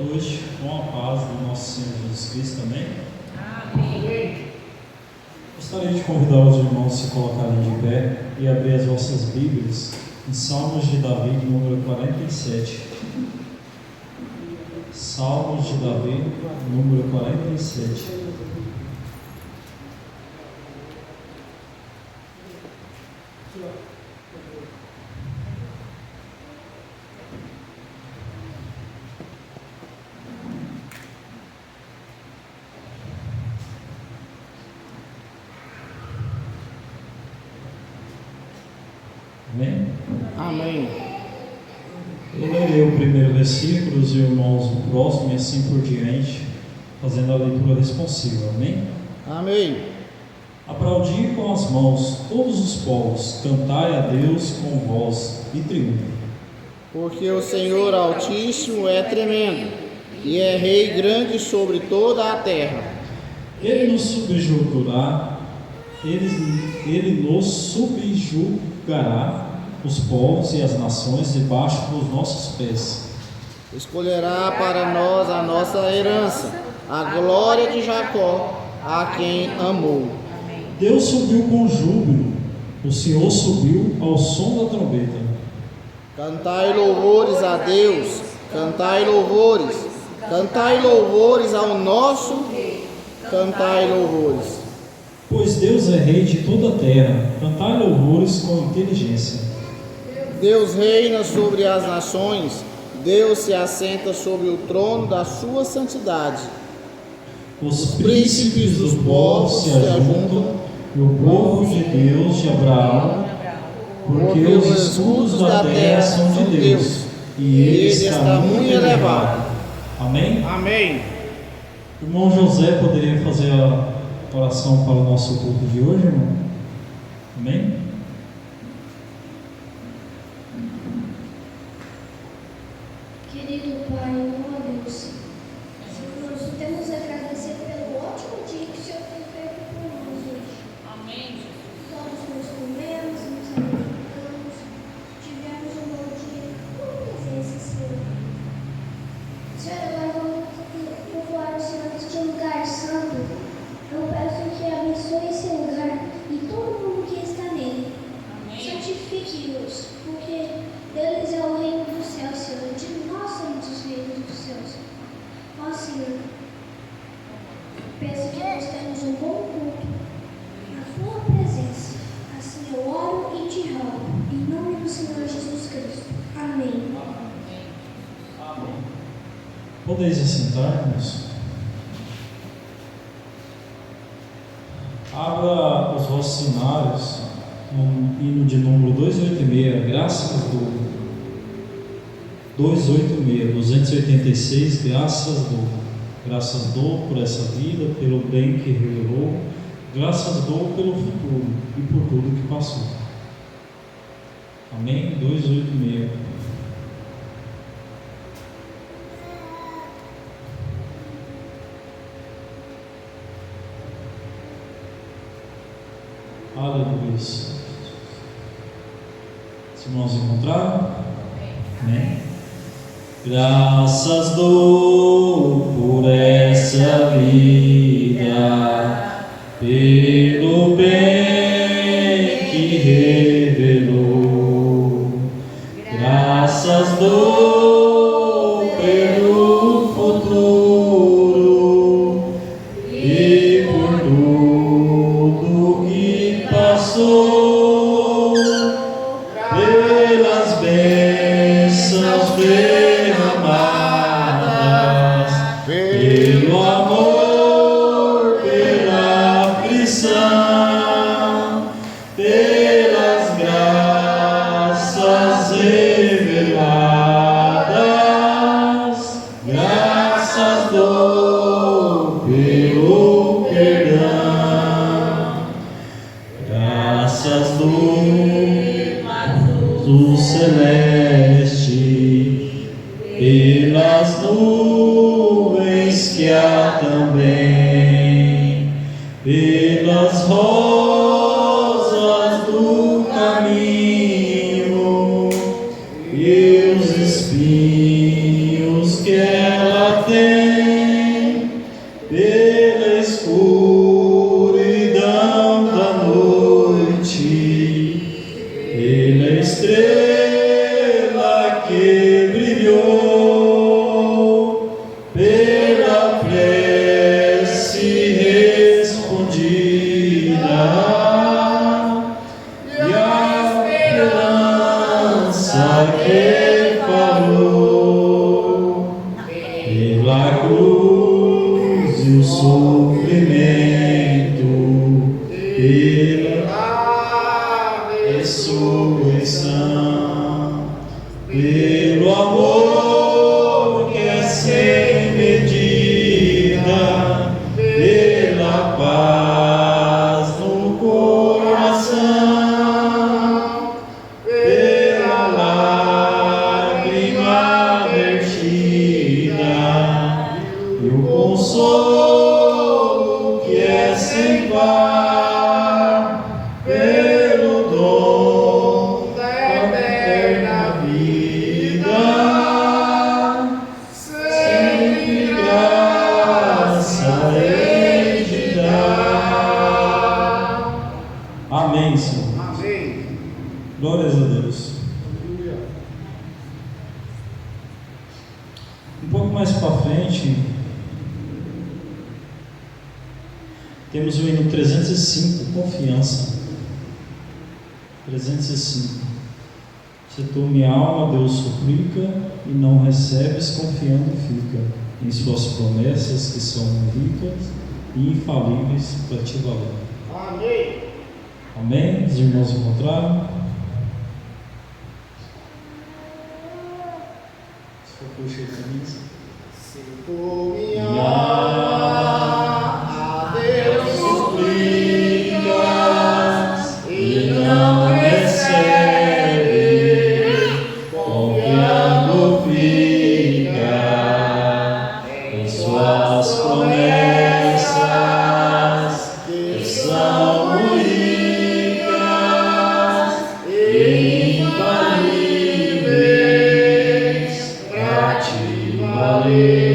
noite, com a paz do nosso Senhor Jesus Cristo também. Amém. Gostaria de convidar os irmãos a se colocarem de pé e abrir as vossas Bíblias em Salmos de Davi, número 47. Salmos de Davi, número 47. Amém? Amém. Eu lerei o primeiro versículo, os irmãos o próximo e assim por diante, fazendo a leitura responsiva. Amém? Amém. Aplaudi com as mãos todos os povos, cantai a Deus com voz e triunfo. Porque o Senhor Altíssimo é tremendo e é Rei grande sobre toda a terra. Ele nos subjugará, ele nos subjugará os povos e as nações debaixo dos nossos pés. Escolherá para nós a nossa herança, a glória de Jacó, a quem amou. Deus subiu com júbilo, o Senhor subiu ao som da trombeta. Cantai louvores a Deus, cantai louvores ao nosso Rei, cantai louvores. Pois Deus é Rei de toda a terra, cantai louvores com inteligência. Deus reina sobre as nações, Deus se assenta sobre o trono da sua santidade. Os príncipes dos povos se ajuntam, e o povo de Deus de Abraão, porque os escudos da terra são de Deus, e ele está muito elevado. Amém? Amém. O irmão José poderia fazer a oração para o nosso culto de hoje, irmão? Amém? Querido Pai, amor a Deus, Senhor, nós temos a agradecer pelo ótimo dia que o Senhor tem feito por nós hoje. Amém. Todos nós comemos, nos alimentamos, tivemos um bom dia com a presença, Senhor. Senhor, agora vamos louvar o Senhor neste lugar santo. Eu peço que abençoe esse lugar e todo mundo que está nele. Santifique-os, porque deles é o reino dos céus, Senhor. De nós somos os reinos dos céus. Ó Senhor, peço que nós tenhamos um bom culto na tua presença. Assim eu oro e te rogo, em nome do Senhor Jesus Cristo. Amém. Podeis assentar-nos? Abra os vossos cenários no hino de número 286, graças do 286, graças dou por essa vida, pelo bem que revelou, graças dou pelo futuro e por tudo que passou. Amém? 286. Aleluia. Os irmãos encontraram? Amém? Graças dou por essa vida, pelo bem que revelou. Graças dou pelo futuro e por tudo que passou, pelas bênçãos derramadas, pelo amor, pela aflição, pelas graças reveladas, graças dou pelo perdão, graças do celeste, pelas nuvens que há também, pelas rosas do caminho e os espinhos que ela estrela que brilhou, pela prece respondida, e a esperança que falou, pela cruz e o sofrimento, pela ressurreição, pelo amor que é sem medida, pela paz no coração, pela lágrima vertida e o consolo que é sem par, pelo dom da eterna vida, sempre graça hei de dar. Amém, Senhor. Amém. Glórias a Deus. Um pouco mais para frente, temos o hino 305, Confiança. 305. Se tu minha alma Deus suplica, e não recebes, confiando fica em suas promessas que são ricas e infalíveis para te valer. Amém. Amém? Os irmãos encontraram? Se for puxa a camisa. Se tu minha alma a Deus suplicas e não recebe, confiando fica em suas promessas que são ricas e infalíveis pra te valer,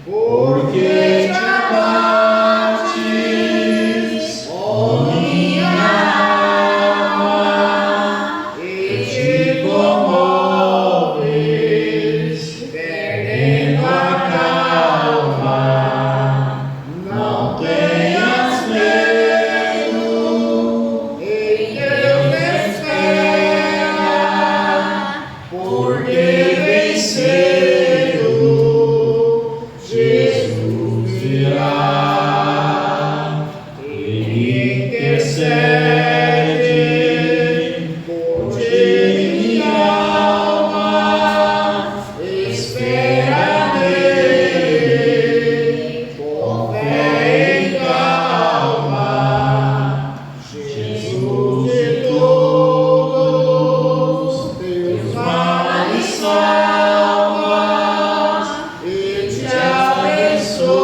porque te abates, ó minha alma, e te comoves, perdendo a calma. Não tenhas medo, em Deus espera, porque venceu, Jesus virá. Ele intercede por ti, minha alma, espera nele, com fé e calma. Jesus de todos teus males salva e te abençoa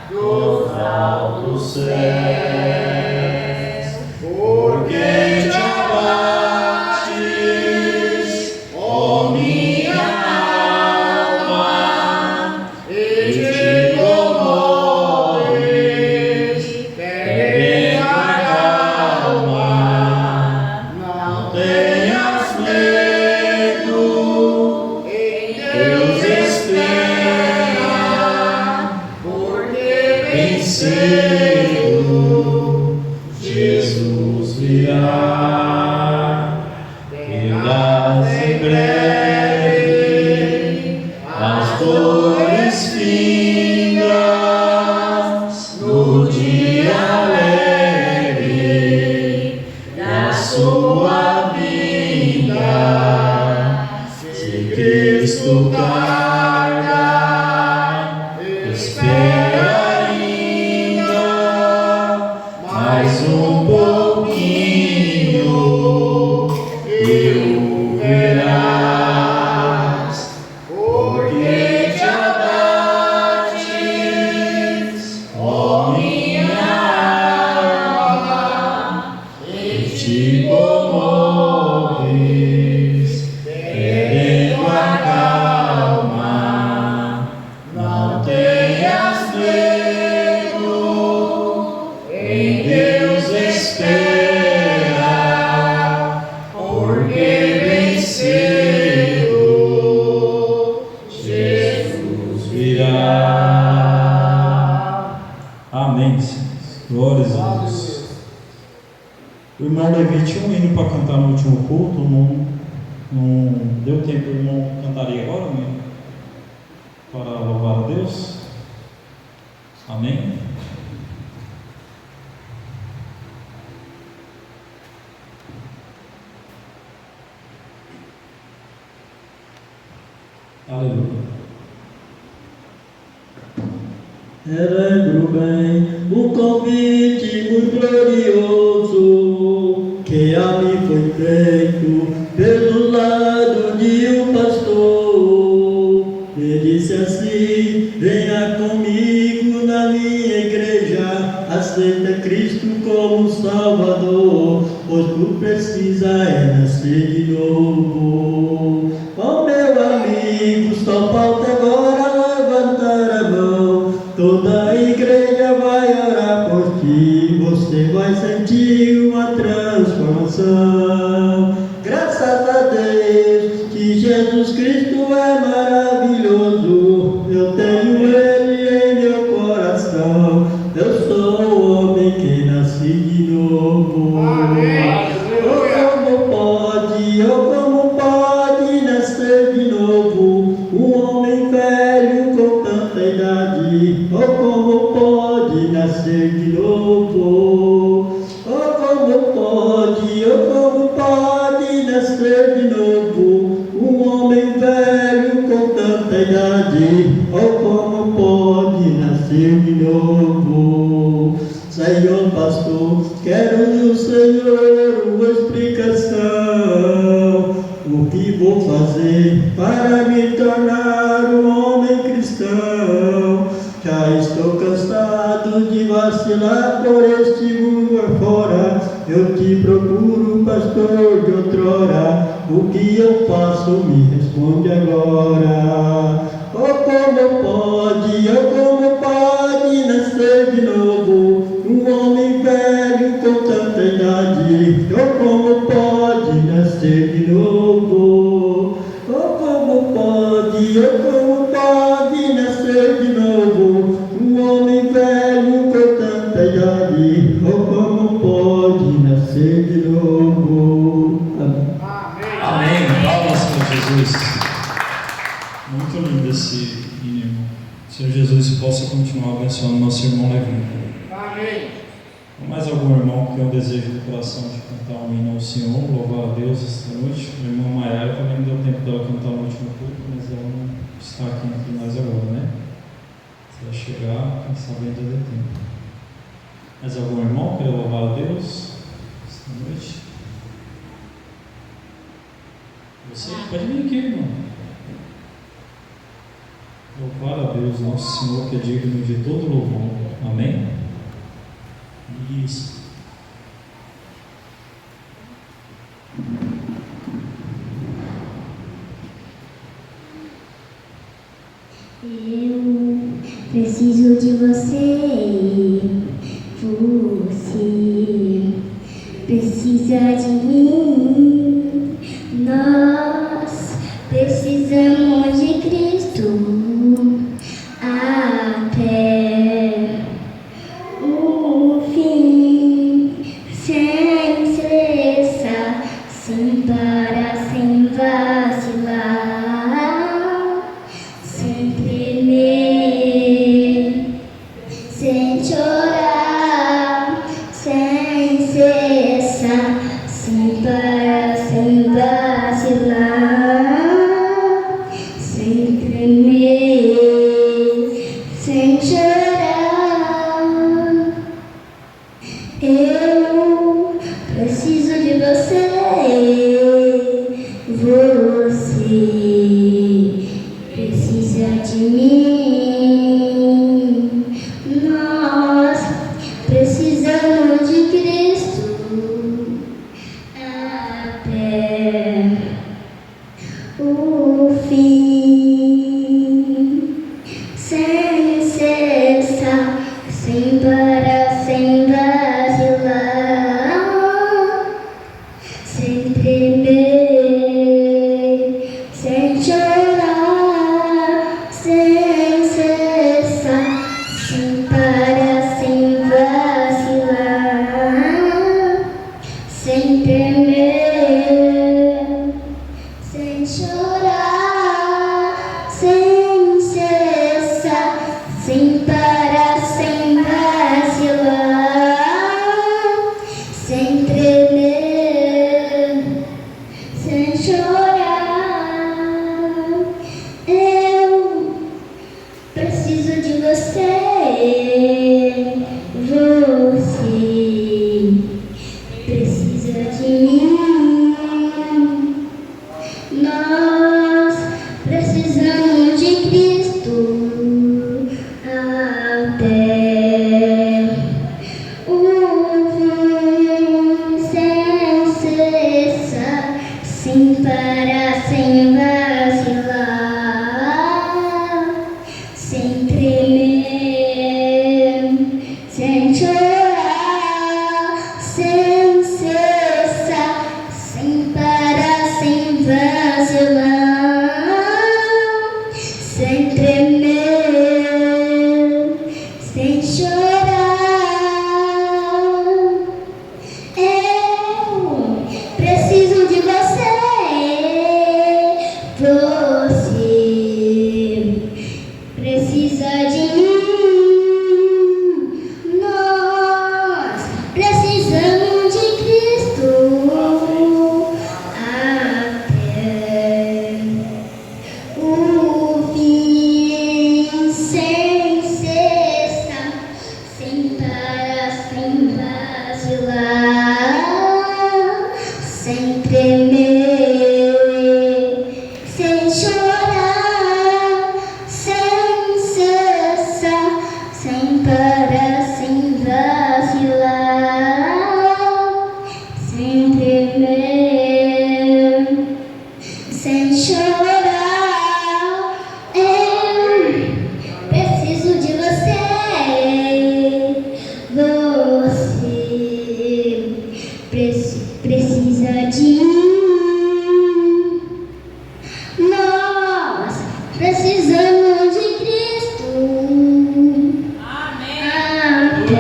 dos altos céus, porque te abates, ó minha alma, e te comoves, perdendo a calma. Não tenhas medo, em Deus espera, porque venceu, Jesus virá. Terás em breve as dores findas no dia alegre da sua vinda. Se Cristo tarda, espera ainda mais um pouquinho e o verás, porque te abates, ó minha alma, e te comoves, perdendo a calma. irmão Levi tinha um hino para cantar no último culto, não deu tempo, o irmão cantaria agora, né? Para louvar a Deus. Amém? Aleluia. Relembro bem o convite muito glorioso que a mim foi feito pelo lado de um pastor. Ele disse assim: venha comigo na minha igreja, aceita Cristo como Salvador, pois tu precisa é nascer de novo. Oh meu amigo, só falta agora levantar a mão. Toda a igreja vai orar por ti, você vai sentir uma transformação. Graças a Deus que Jesus Cristo é maravilhoso. Eu tenho Ele em meu coração. Eu sou o homem que nasci de novo. Como pode nascer de novo um homem velho com tanta idade? Oh, como pode nascer de novo? Oh, como pode nascer de novo um homem velho com tanta idade? Oh, como pode nascer de novo? Senhor pastor, quero do Senhor uma explicação. O que vou fazer para me tornar um homem cristão? Já estou cansado de vacilar por este mundo afora. Eu te procuro, pastor de outrora. O que eu faço? Me responde agora. Oh, como pode nascer de novo um homem velho com tanta idade? Oh, como pode nascer de novo? Oh, como pode nascer de novo um homem velho com tanta idade? Oh, como pode nascer de novo? Amém. Palmas para Jesus. Muito lindo esse hino, irmão. Senhor Jesus, possa continuar abençoando nosso irmão Levi. Amém. Mais algum irmão que tem o desejo do coração de cantar um hino ao Senhor, louvar a Deus esta noite? O irmão Maiara também não deu tempo dela cantar no último culto, mas ela não está aqui entre nós agora, né? Se ela chegar, quem sabe ainda dê tempo. Mais algum irmão quer louvar a Deus esta noite? Você pode vir aqui, irmão. Louvar a Deus, nosso Senhor, que é digno de todo louvor. Amém? Isso. Eu preciso de você. Você precisa de mim. Nós precisamos de Cristo até o fim, sem cessar, sem parar, sem vacilar, sem tremer, sem chorar, sem cessar, sem parar, sem vacilar, sem tremer, sem chorar. Eu preciso de você. Você precisa de mim. Nós precisamos de Cristo até o fim, sem cessar, sem parar, sem vacilar, sem tremer, sem chorar, sem cessar, sem parar, sem vacilar, sem tremer, sem chorar, sem cessar, sem parar, sem vacilar, sem tremer, sem chorar. Eu preciso de você, você precisa de mim. Nós precisamos de Cristo até o fim, sem cessar, sem parar, sem vacilar, sem tremer, sem chorar, sem cessar, sem parar, sem vacilar, sem tremer, sem chorar. Eu preciso de você, você precisa de mim. Nós precisamos de Cristo até o fim, sem cessar, sem parar, sem vacilar, sem tremer, sem chorar, sem cessar, sem parar, sem vacilar, sem tremer, sem chorar. Eu preciso de você, você precisa de mim. Nós precisamos de Cristo até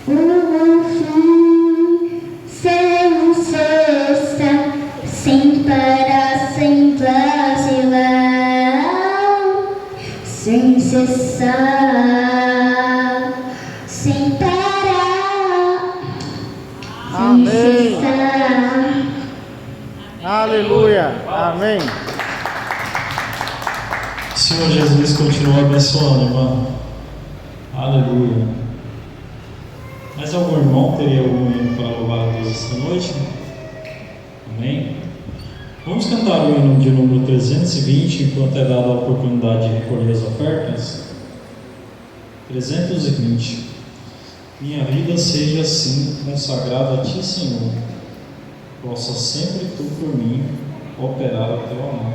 o fim, sem cessar, sem parar, sem vacilar, sem cessar, sem parar, sem Amém. cessar. Aleluia. Amém. Senhor Jesus continua abençoando, irmão. Aleluia. Mais algum irmão teria algum hino para louvar a Deus esta noite? Amém? Vamos cantar o hino de número 320, enquanto é dada a oportunidade de recolher as ofertas. 320. Minha vida seja assim consagrada a Ti, Senhor. Possa sempre Tu por mim operar o Teu amor.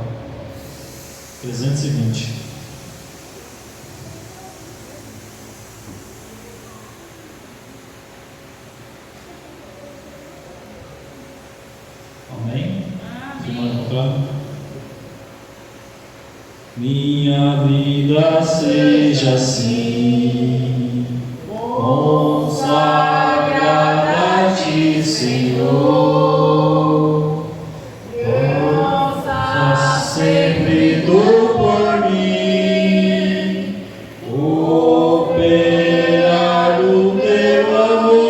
320. Amém? Irmão encontrado? Minha vida seja assim, consagrada a Ti, Senhor. Possa sempre Tu por mim operar o Teu amor.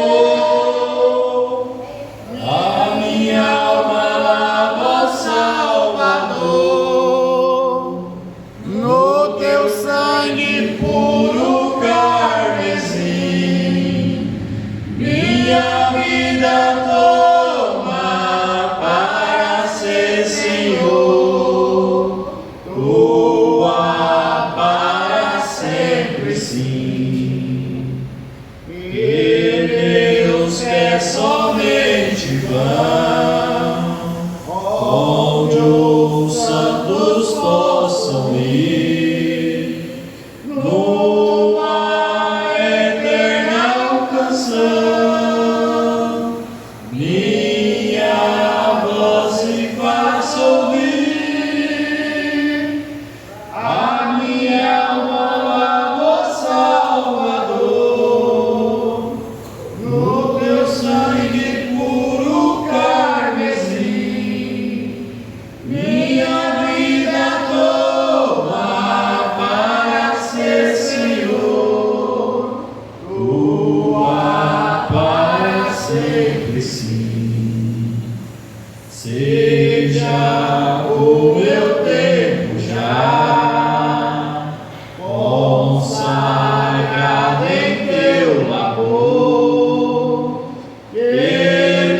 A minha alma lava, Salvador, No teu sangue puro carmesim. Minha vida toma para ser Senhor, tua para sempre sim. E Deus quer somente vão, onde os santos possam ir, numa eterna canção. Minha voz se faz ouvir, a minha alma lava, Salvador, no Teu sangue puro. Seja o meu tempo já consagrado em teu labor, que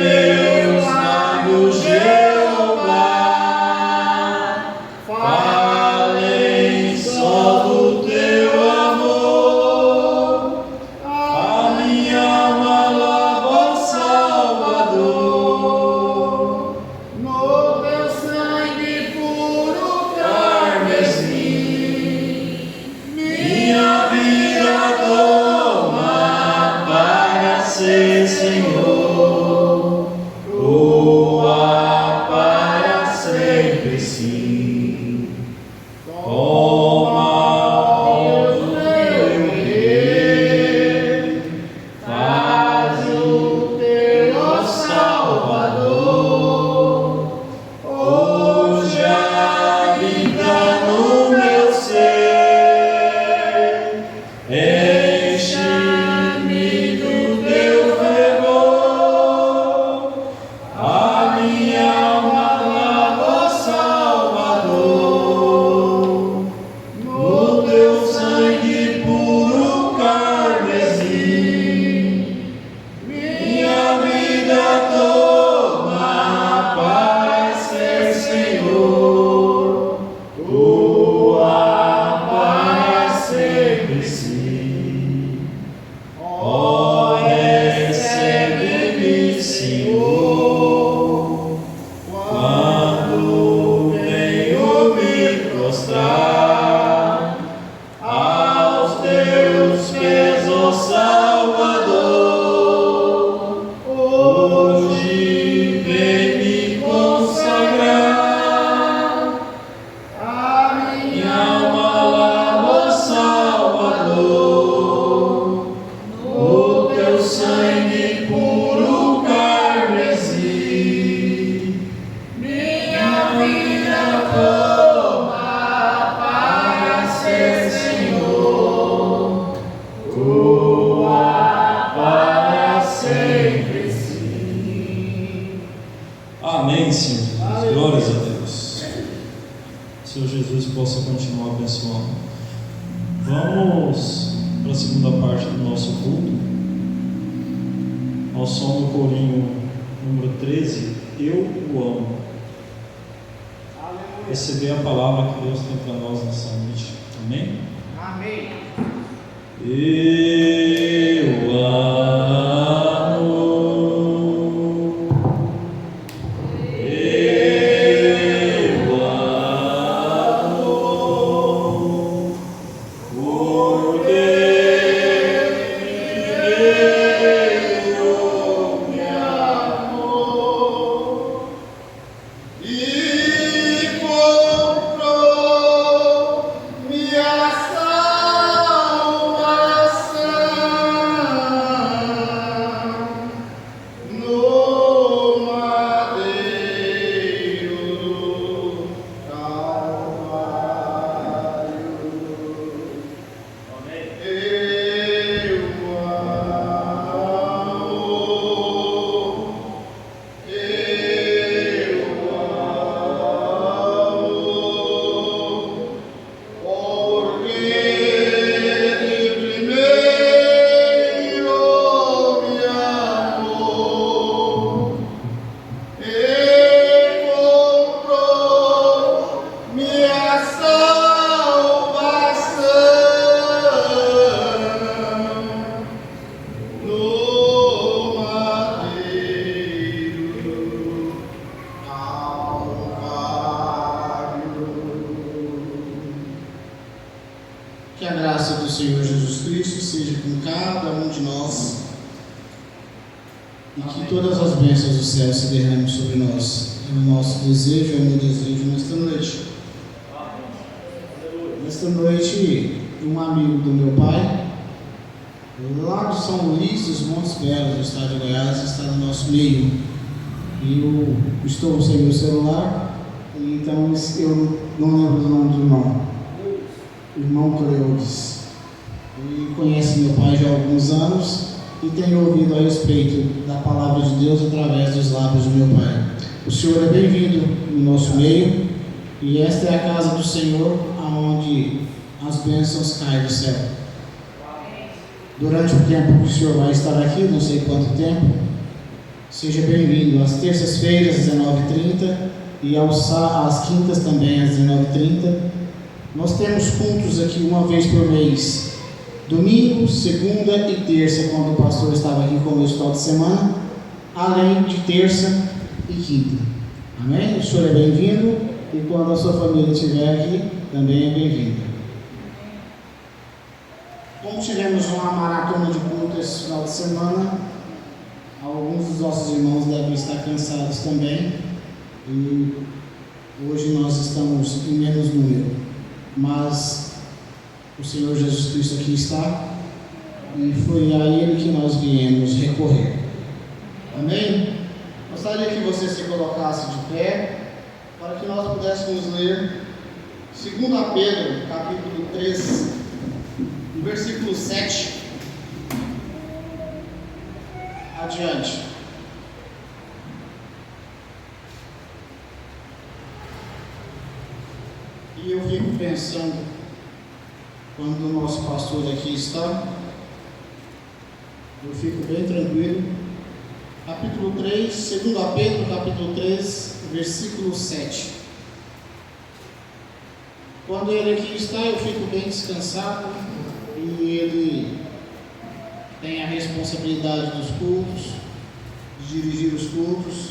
meus lábios, Jeová, falem só do teu amor. A minha alma lava ao Salvador, No teu sangue puro carmesim, minha vida toma para ser Senhor, tua para sempre sim. Toma o meu querer, faz o teu Salvador, hoje habita no meu ser, enche-me do teu fervor, a minha alma lava ao Salvador, no teu sangue puro carmesim, minha vida toma para ser Senhor, tua para sempre sim. Ó, recebe-me, Senhor, quando venho me prostrar aos teus pés, ó Salvador. Hoje vem me consagrar, a minha alma lava ao Salvador, no teu sangue puro carmesim, minha vida toma para ser Senhor, tua para sempre sim. Amém, Senhor. Glórias a Deus. Senhor Jesus possa continuar abençoando. Vamos para a segunda parte do nosso culto, ao som do corinho número 13, Eu o amo. Receber a palavra que Deus tem para nós nessa noite. Amém? Amém. Eu amo, eu amo, porque Deus me amou E comprou minha Que a graça do Senhor Jesus Cristo seja com cada um de nós e que todas as bênçãos do céu se derramem sobre nós. É o nosso desejo, é o meu desejo nesta noite. Nesta noite, um amigo do meu pai, lá de São Luís dos Montes Belos, no estado de Goiás, está no nosso meio. E eu estou sem meu celular, então eu não lembro do nome do irmão. Irmão Cleudes. Ele conhece meu pai já há alguns anos e tem ouvido a respeito da palavra de Deus através dos lábios do meu pai. O Senhor é bem-vindo no nosso meio, e esta é a casa do Senhor, aonde as bênçãos caem do céu. Durante o tempo que o Senhor vai estar aqui, não sei quanto tempo, seja bem-vindo às terças-feiras, às 19h30, e às quintas também, às 19h30. Nós temos cultos aqui uma vez por mês, domingo, segunda e terça, quando o pastor estava aqui conosco no final de semana, além de terça e quinta. Amém? O Senhor é bem-vindo, e quando a sua família estiver aqui, também é bem-vinda. Como tivemos uma maratona de culto esse final de semana, alguns dos nossos irmãos devem estar cansados também, e hoje nós estamos em menos número, mas o Senhor Jesus Cristo aqui está, e foi a Ele que nós viemos recorrer. Amém? Gostaria que você se colocasse de pé, para que nós pudéssemos ler 2 Pedro, capítulo 3, versículo 7 adiante. E eu fico pensando, quando o nosso pastor aqui está, eu fico bem tranquilo. Capítulo 3, 2 Pedro, capítulo 3, versículo 7. Quando ele aqui está, eu fico bem descansado, e ele tem a responsabilidade dos cultos, de dirigir os cultos,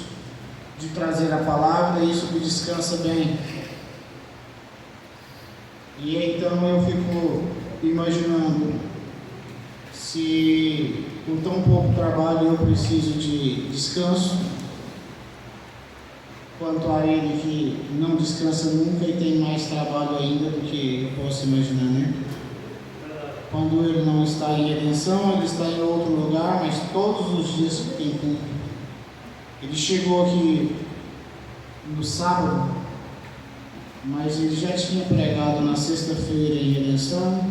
de trazer a palavra, e isso me descansa bem. E então eu fico imaginando, se com tão pouco trabalho eu preciso de descanso, quanto a ele que não descansa nunca e tem mais trabalho ainda do que eu posso imaginar, né? Quando ele não está em redenção, ele está em outro lugar, mas todos os dias tem culto. Ele chegou aqui no sábado, mas ele já tinha pregado na sexta-feira em redenção,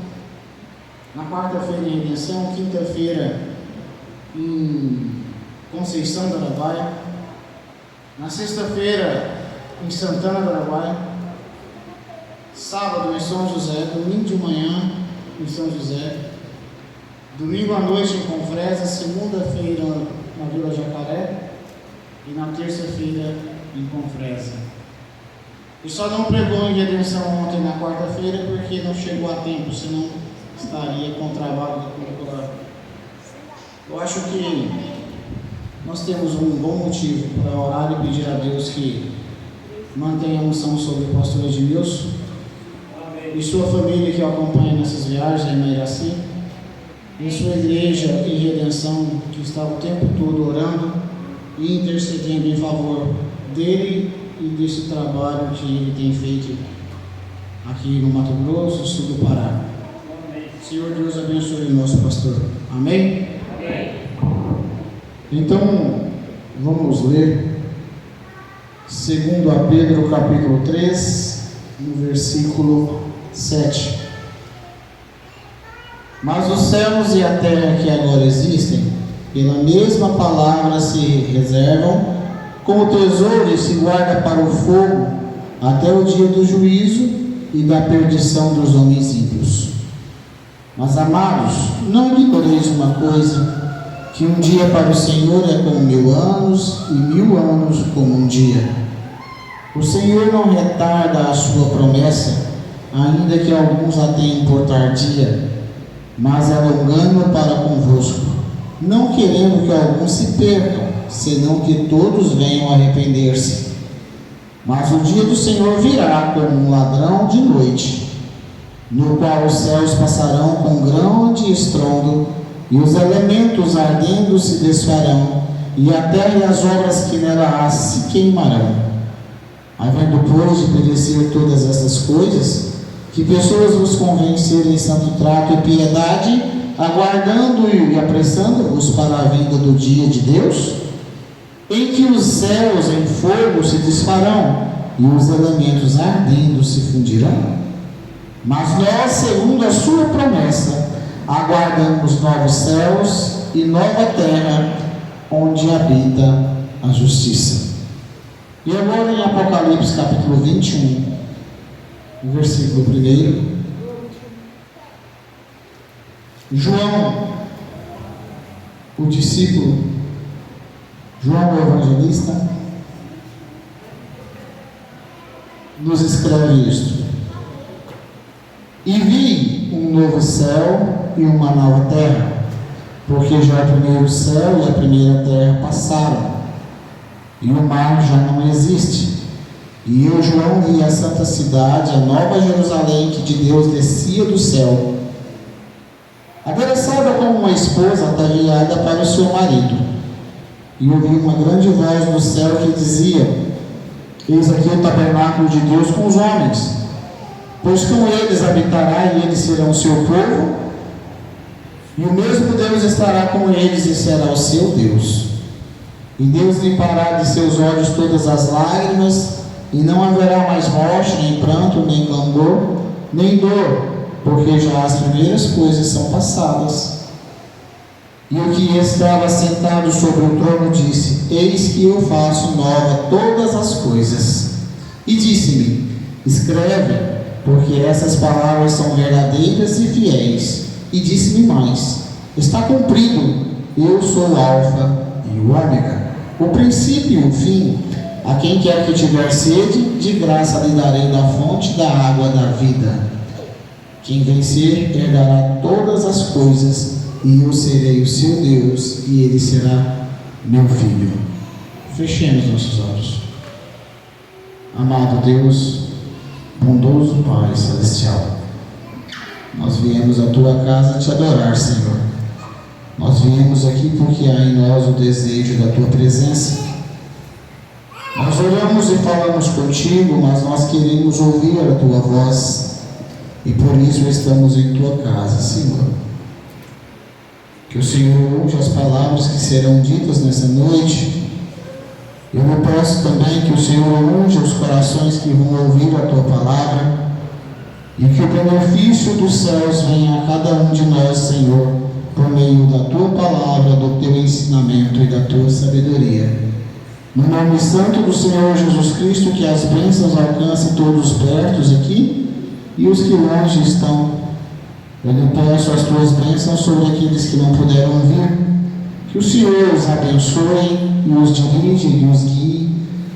na quarta-feira em redenção, quinta-feira em Conceição do Araguaia, na sexta-feira em Santana do Araguaia, sábado em São José, domingo de manhã em São José, domingo à noite em Confresa, segunda-feira na Vila Jacaré e na terça-feira em Confresa. E só não pregou em redenção ontem na quarta-feira porque não chegou a tempo, senão estaria com o trabalho do culto lá. Eu acho que nós temos um bom motivo para orar e pedir a Deus que mantenha a unção sobre o pastor Edmilson e sua família que o acompanha nessas viagens em Iraci, e sua igreja em redenção que está o tempo todo orando e intercedendo em favor dele e desse trabalho que ele tem feito aqui no Mato Grosso, sul do Pará. Senhor Deus abençoe o nosso pastor. Amém? Amém. Então, vamos ler 2 Pedro capítulo 3, no versículo 7. Mas os céus e a terra que agora existem, pela mesma palavra se reservam, como tesouro e se guarda para o fogo, até o dia do juízo e da perdição dos homens ímpios. Mas, amados, não ignoreis uma coisa, que um dia para o Senhor é como 1000 anos, e 1000 anos como um dia. O Senhor não retarda a sua promessa, ainda que alguns a tenham por tardia, mas é longânimo para convosco, não querendo que alguns se percam, senão que todos venham a arrepender-se. Mas o dia do Senhor virá como um ladrão de noite, no qual os céus passarão com grande estrondo, e os elementos ardendo se desfarão, e a terra e as obras que nela há se queimarão. Havendo, pois, de perecer todas essas coisas, que pessoas vos convencerem em santo trato e piedade, aguardando e apressando-vos para a vinda do dia de Deus, em que os céus em fogo se desfarão, e os elementos ardendo se fundirão. Mas nós, segundo a sua promessa, aguardamos novos céus e nova terra, onde habita a justiça. E agora em Apocalipse capítulo 21, versículo 1, João, o discípulo, João o evangelista, nos escreve isto: e vi um novo céu e uma nova terra, porque já o primeiro céu e a primeira terra passaram, e o mar já não existe. E eu, João, vi a santa cidade, a nova Jerusalém, que de Deus descia do céu, adereçada como uma esposa ataviada para o seu marido. E ouvi uma grande voz do céu que dizia: eis aqui o tabernáculo de Deus com os homens, pois com eles habitará e eles serão o seu povo, e o mesmo Deus estará com eles e será o seu Deus. E Deus limpará de seus olhos todas as lágrimas, e não haverá mais morte, nem pranto, nem clamor, nem dor, porque já as primeiras coisas são passadas. E o que estava sentado sobre o trono disse: eis que eu faço nova todas as coisas. E disse-me: escreve, porque essas palavras são verdadeiras e fiéis. E disse-me mais: está cumprido, eu sou o Alfa e o Ômega, o princípio e o fim. A quem quer que tiver sede, de graça lhe darei da fonte da água da vida. Quem vencer herdará todas as coisas, e eu serei o seu Deus, e ele será meu filho. Fechemos nossos olhos. Amado Deus, bondoso Pai Celestial, nós viemos à tua casa te adorar, Senhor. Nós viemos aqui porque há em nós o desejo da tua presença. Nós oramos e falamos contigo, mas nós queremos ouvir a tua voz, e por isso estamos em tua casa, Senhor. Que o Senhor ouça as palavras que serão ditas nessa noite. Eu me peço também que o Senhor unja os corações que vão ouvir a tua palavra, e que o benefício dos céus venha a cada um de nós, Senhor, por meio da tua palavra, do teu ensinamento e da tua sabedoria. No nome santo do Senhor Jesus Cristo, que as bênçãos alcancem todos pertos aqui e os que longe estão. Eu lhe peço as tuas bênçãos sobre aqueles que não puderam vir, que o Senhor os abençoe e os dirige e os guie,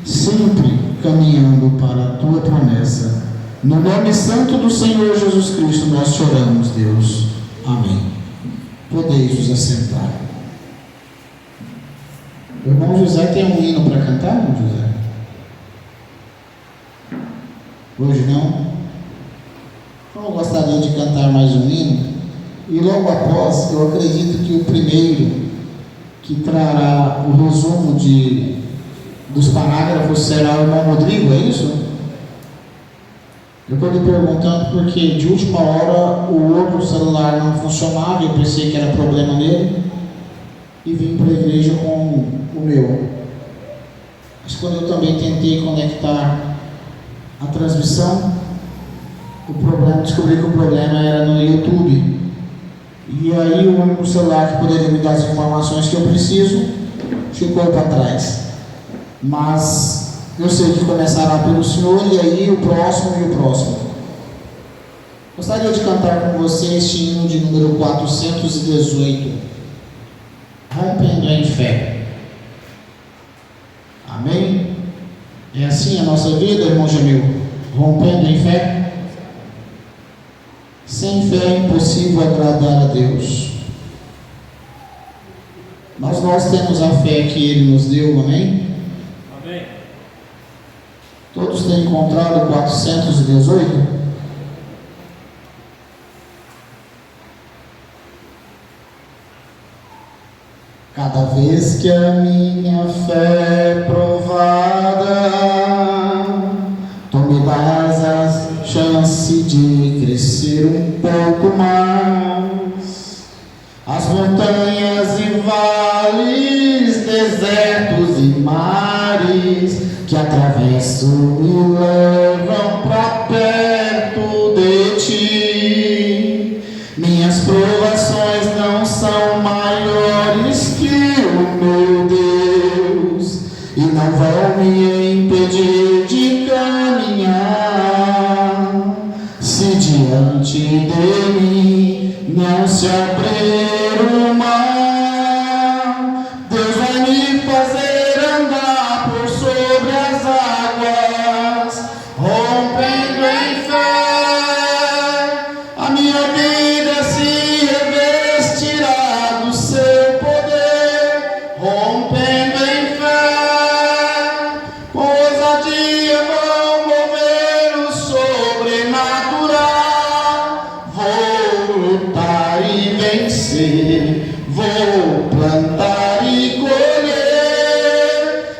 sempre caminhando para a tua promessa. No nome santo do Senhor Jesus Cristo nós te oramos, Deus. Amém. Podeis vos assentar. O irmão José tem um hino para cantar, irmão José? Hoje não? Então eu gostaria de cantar mais um hino, e logo após, eu acredito que o primeiro que trará o resumo dos parágrafos será o irmão Rodrigo, é isso? Eu estou lhe perguntando porque de última hora o outro celular não funcionava, eu pensei que era problema nele, e vim para a igreja com o meu. Mas quando eu também tentei conectar a transmissão, descobri que o problema era no YouTube. E aí o único celular que poderia me dar as informações que eu preciso ficou para trás. Mas eu sei que começará pelo Senhor, e aí o próximo e o próximo. Gostaria de cantar com você este hino de número 418. Rompendo em fé. Amém? É assim a nossa vida, irmão Jamil? Rompendo em fé? Sem fé é impossível agradar a Deus. Mas nós temos a fé que Ele nos deu, amém? Amém. Todos têm encontrado o 418? Cada vez que a minha fé é provada, tu me dás a chance de crescer um pouco mais. As montanhas e vales, desertos e mares que atravesso me levam para perto de ti. Minhas provações não são maiores que o meu Deus, e não vão não me impedir de caminhar. Se diante de mim não se abrir o mar, Deus vai me fazer andar por sobre as águas, rompendo em fé. A minha vida se revestirá do seu poder, rompendo em fé. Com ousadia vou mover o sobrenatural. Vou lutar e vencer, vou plantar e colher.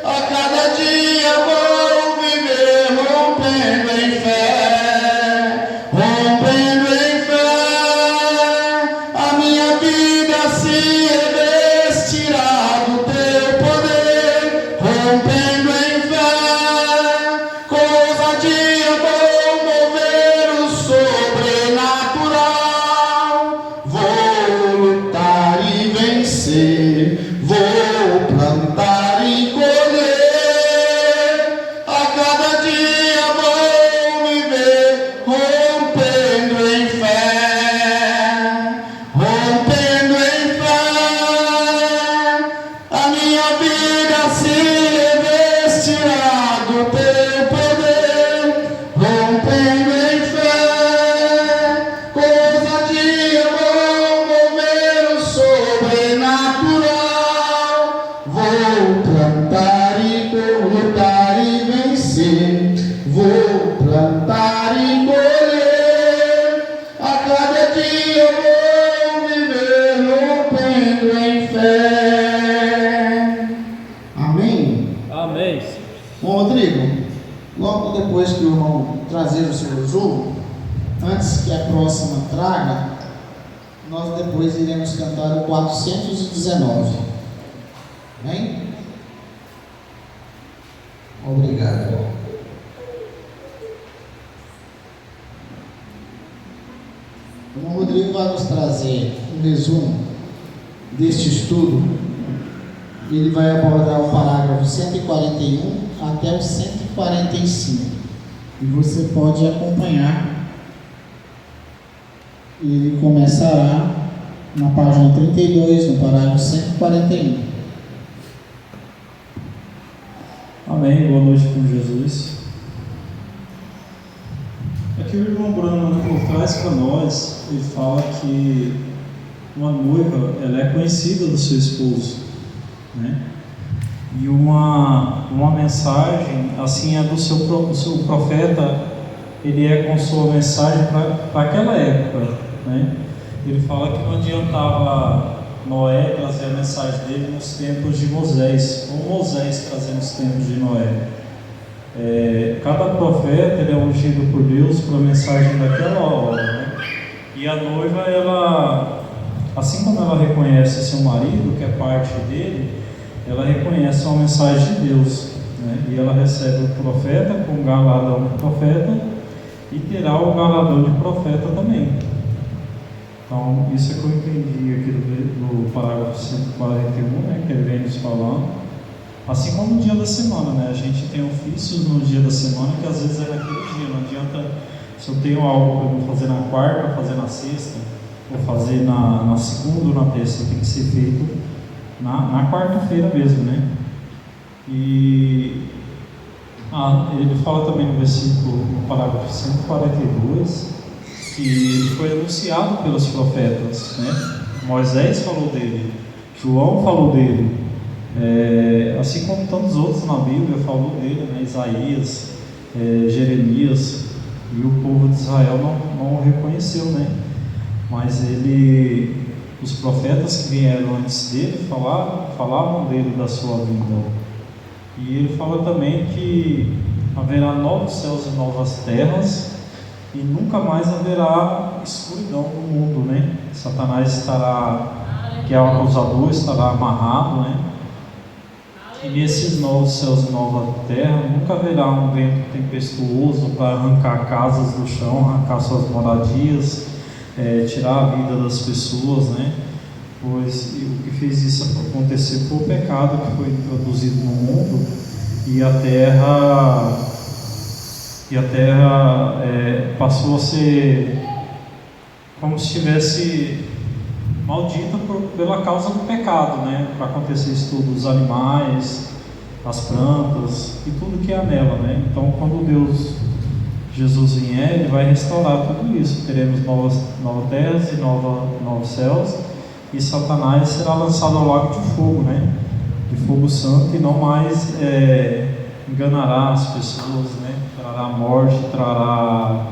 A cada dia vou viver rompendo em fé, rompendo em fé. A minha vida se revestirá do teu poder, rompendo em fé. Com ousadia vou mover o sobrenatural. Vou lutar e vencer, vou plantar e colher. A cada dia vou viver rompendo em fé, rompendo em fé. A minha vida se revestirá do teu poder, rompendo em fé. Com ousadia vou mover o sobrenatural. Vou plantar e lutar e vencer, vou plantar e colher. A cada dia vou viver rompendo em fé. Amém? Amém. Bom, Rodrigo, logo depois que o irmão trazer o seu resumo, antes que a próxima traga, nós depois iremos cantar o 419. Amém? Obrigado. O irmão Rodrigo vai nos trazer um resumo deste estudo. Ele vai abordar o parágrafo 141 até o 145. E você pode acompanhar. Ele começará na página 32, no parágrafo 141. Amém. Boa noite com Jesus. Aqui o irmão Bruno traz para nós, ele fala que uma noiva, ela é conhecida do seu esposo, né? E uma mensagem, assim, é do seu profeta, ele é com sua mensagem para aquela época, né? Ele fala que não adiantava Noé trazer a mensagem dele nos tempos de Moisés, ou Moisés trazer nos tempos de Noé. Cada profeta ele é ungido por Deus para a mensagem daquela hora, né? E a noiva, ela, assim como ela reconhece seu marido, que é parte dele, ela reconhece uma mensagem de Deus, né? E ela recebe o profeta com o galardão de profeta e terá o galardão de profeta também. Então, isso é que eu entendi aqui do parágrafo 141, né, que ele vem nos falando. Assim como no dia da semana, né? A gente tem ofícios no dia da semana que às vezes é naquele dia. Não adianta, se eu tenho algo para eu fazer na quarta, fazer na sexta, ou fazer na segunda ou na terça, tem que ser feito na quarta-feira mesmo, né? E ele fala também no versículo, no parágrafo 142, que foi anunciado pelos profetas, né? Moisés falou dele, João falou dele, assim como tantos outros na Bíblia falou dele, né? Isaías, Jeremias, e o povo de Israel não o reconheceu, né? Mas os profetas que vieram antes dele falavam dele, da sua vida. E ele fala também que haverá novos céus e novas terras, e nunca mais haverá escuridão no mundo, né? Satanás que é o acusador, estará amarrado, né? E nesses novos céus e nova terra nunca haverá um vento tempestuoso para arrancar casas do chão, arrancar suas moradias, tirar a vida das pessoas, né? Pois o que fez isso acontecer foi o pecado que foi introduzido no mundo, e a terra passou a ser como se estivesse maldita pela causa do pecado, né? Para acontecer isso tudo, os animais, as plantas e tudo que há nela, né? Então, quando Jesus vier, Ele vai restaurar tudo isso. Teremos novas terras e novos céus, e Satanás será lançado ao lago de fogo, né? De fogo santo, e não mais enganará as pessoas, né? Trará morte, trará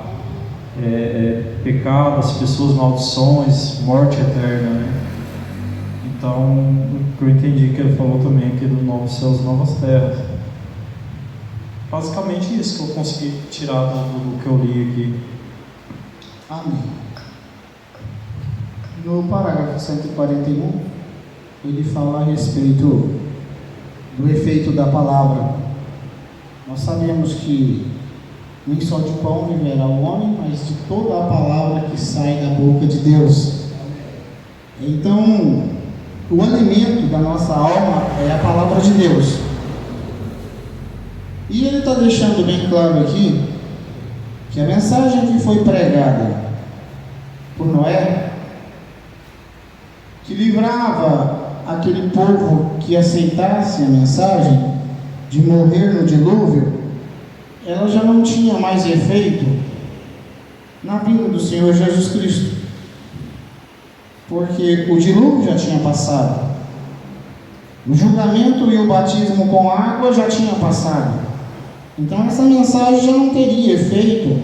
pecado, as pessoas, maldições, morte eterna, né? Então, o que eu entendi que ele falou também aqui do novos céus e novas terras. Basicamente isso que eu consegui tirar do que eu li aqui. Amém. No parágrafo 141, ele fala a respeito do efeito da palavra. Nós sabemos que nem só de pão viverá o homem, mas de toda a palavra que sai da boca de Deus. Então, o alimento da nossa alma é a palavra de Deus. E ele está deixando bem claro aqui que a mensagem que foi pregada por Noé, que livrava aquele povo que aceitasse a mensagem de morrer no dilúvio, ela já não tinha mais efeito na vinda do Senhor Jesus Cristo, porque o dilúvio já tinha passado, o julgamento e o batismo com água já tinha passado. Então essa mensagem já não teria efeito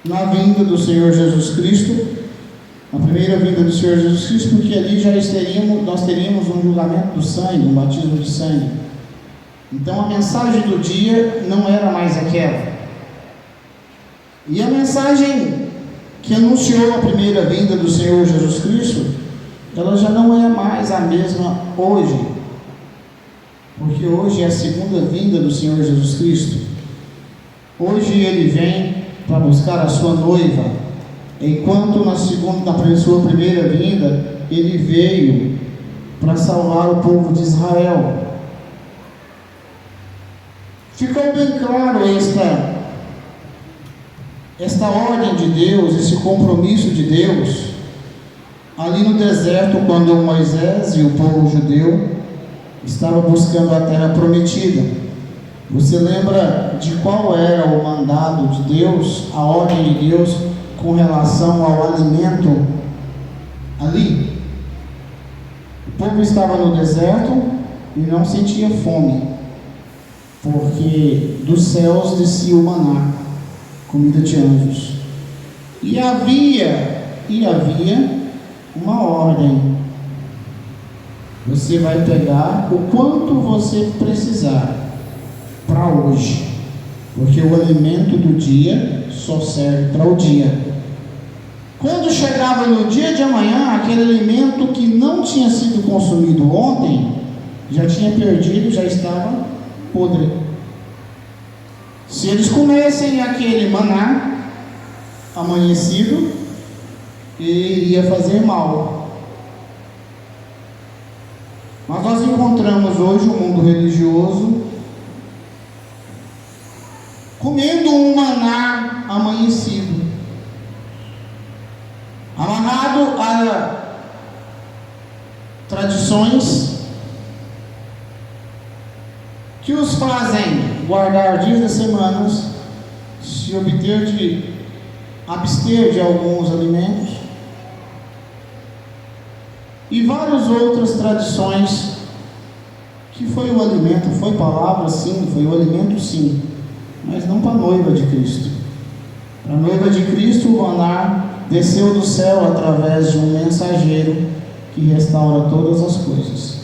na vinda do Senhor Jesus Cristo, na primeira vinda do Senhor Jesus Cristo, porque ali nós teríamos um julgamento do sangue, um batismo de sangue. Então a mensagem do dia não era mais aquela. E a mensagem que anunciou a primeira vinda do Senhor Jesus Cristo, ela já não é mais a mesma hoje. Porque hoje é a segunda vinda do Senhor Jesus Cristo. Hoje Ele vem para buscar a sua noiva, enquanto na sua primeira vinda, Ele veio para salvar o povo de Israel. Ficou bem claro esta ordem de Deus, esse compromisso de Deus, ali no deserto, quando Moisés e o povo judeu estavam buscando a terra prometida. Você lembra de qual era o mandado de Deus, a ordem de Deus com relação ao alimento ali? O povo estava no deserto e não sentia fome, porque dos céus descia o maná, comida de anjos. E havia uma ordem: você vai pegar o quanto você precisar para hoje, porque o alimento do dia só serve para o dia. Quando chegava no dia de amanhã, aquele alimento que não tinha sido consumido ontem já tinha perdido, já estava podre. Se eles comessem aquele maná amanhecido, ele iria fazer mal. Mas nós encontramos hoje o mundo religioso comendo um maná amanhecido, amarrado a tradições que os fazem guardar dias das semanas, se abster de alguns alimentos, e várias outras tradições que foi o alimento, foi palavra sim, foi o alimento sim, mas não para a noiva de Cristo. Para a noiva de Cristo, o maná desceu do céu através de um mensageiro que restaura todas as coisas.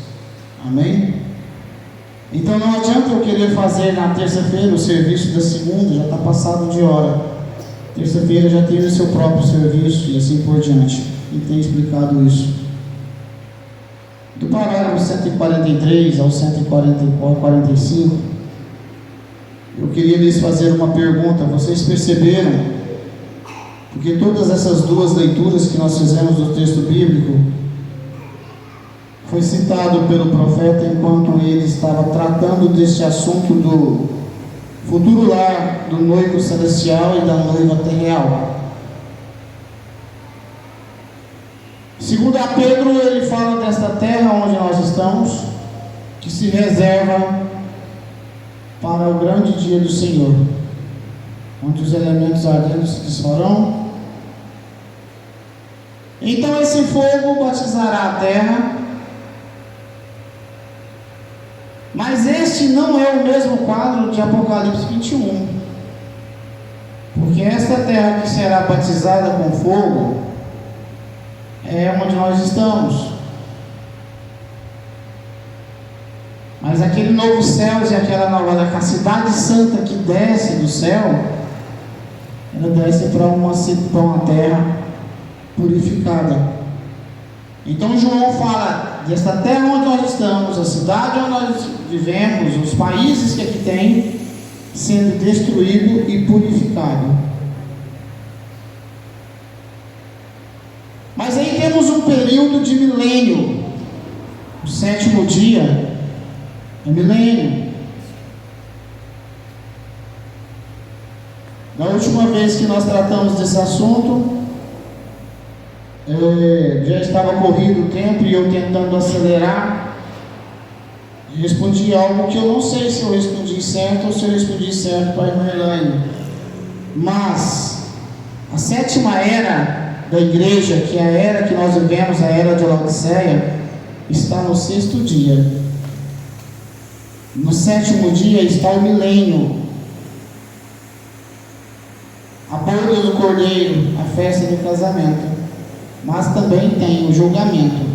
Amém? Então não adianta eu querer fazer na terça-feira o serviço da segunda, já está passado de hora. Terça-feira já teve o seu próprio serviço e assim por diante. E tem explicado isso. Do parágrafo 143 ao 145, eu queria lhes fazer uma pergunta. Vocês perceberam? Porque todas essas duas leituras que nós fizemos do texto bíblico, foi citado pelo profeta enquanto ele estava tratando deste assunto do futuro lar do noivo celestial e da noiva terreal. Segundo a Pedro, ele fala desta terra onde nós estamos, que se reserva para o grande dia do Senhor, onde os elementos ardentes se desfarão. Então esse fogo batizará a terra, mas este não é o mesmo quadro de Apocalipse 21, porque esta terra que será batizada com fogo é onde nós estamos. Mas aquele novo céu e aquela nova terra, a cidade santa que desce do céu, ela desce para uma terra purificada. Então João fala desta terra onde nós estamos, a cidade onde nós vivemos, os países que aqui tem, sendo destruído e purificado. Mas aí temos um período de milênio. O sétimo dia é milênio. Na última vez que nós tratamos desse assunto, já estava corrido o tempo e eu tentando acelerar, respondi algo que eu não sei se eu respondi certo ou se eu respondi certo para a irmã Elaine. Mas a sétima era da igreja, que é a era que nós vivemos, a era de Laodiceia, está no sexto dia. No sétimo dia está o milênio, a boda do cordeiro, a festa do casamento, mas também tem o julgamento.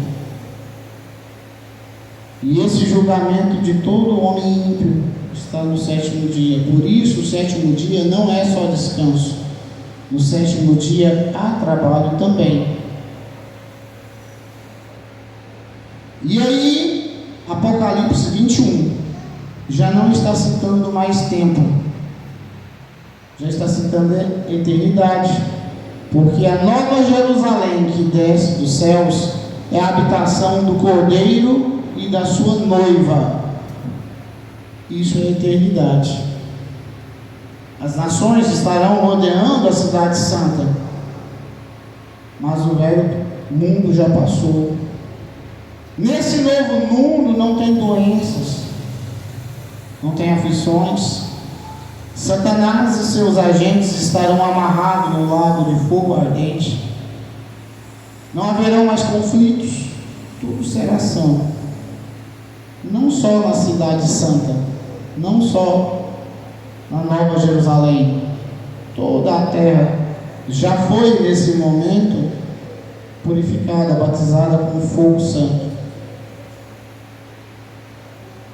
E esse julgamento de todo homem ímpio está no sétimo dia. Por isso o sétimo dia não é só descanso. No sétimo dia há trabalho também. E aí, Apocalipse 21 já não está citando mais tempo, já está citando a eternidade, porque a nova Jerusalém que desce dos céus é a habitação do Cordeiro e da sua noiva. Isso é a eternidade. As nações estarão rodeando a cidade santa, mas o velho mundo já passou. Nesse novo mundo não tem doenças, não tem aflições. Satanás e seus agentes estarão amarrados no lago de fogo ardente. Não haverão mais conflitos, tudo será são. Não só na cidade santa, não só na Nova Jerusalém, toda a terra já foi nesse momento purificada, batizada com fogo santo.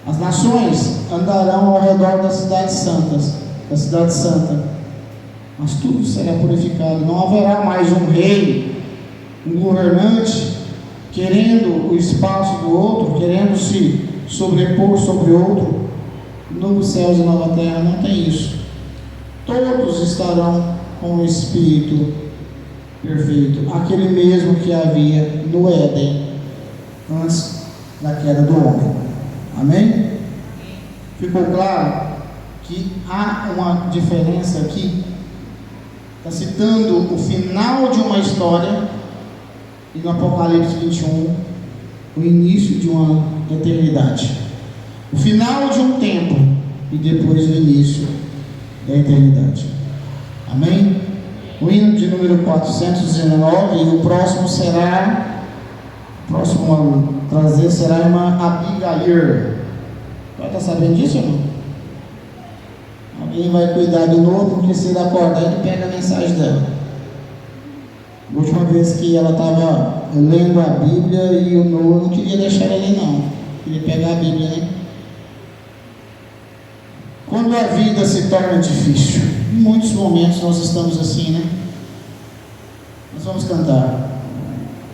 As nações andarão ao redor das cidades santas, da cidade santa, mas tudo será purificado. Não haverá mais um rei, um governante querendo o espaço do outro, querendo se sobrepor sobre outro. Novo céus e nova terra não tem isso. Todos estarão com o Espírito perfeito, aquele mesmo que havia no Éden antes da queda do homem. Amém? Ficou claro que há uma diferença aqui? Está citando o final de uma história, e no Apocalipse 21 o início de uma eternidade. O final de um tempo e depois o início da eternidade. Amém? O hino de número 419, e o próximo a trazer será a irmã Abigail. Vai estar sabendo disso, irmão? Alguém vai cuidar de novo, porque se ele acordar, ele pega a mensagem dela. A última vez que ela estava lendo a Bíblia e eu não queria deixar ela ler, não. Queria pegar a Bíblia, né? Quando a vida se torna difícil, em muitos momentos nós estamos assim, né? Nós vamos cantar.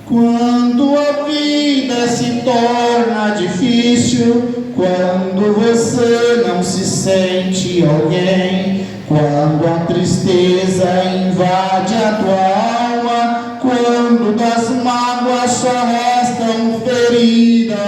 Quando a vida se torna difícil, quando você não se sente alguém, quando a tristeza invade a tua alma, quando das mágoas só restam feridas,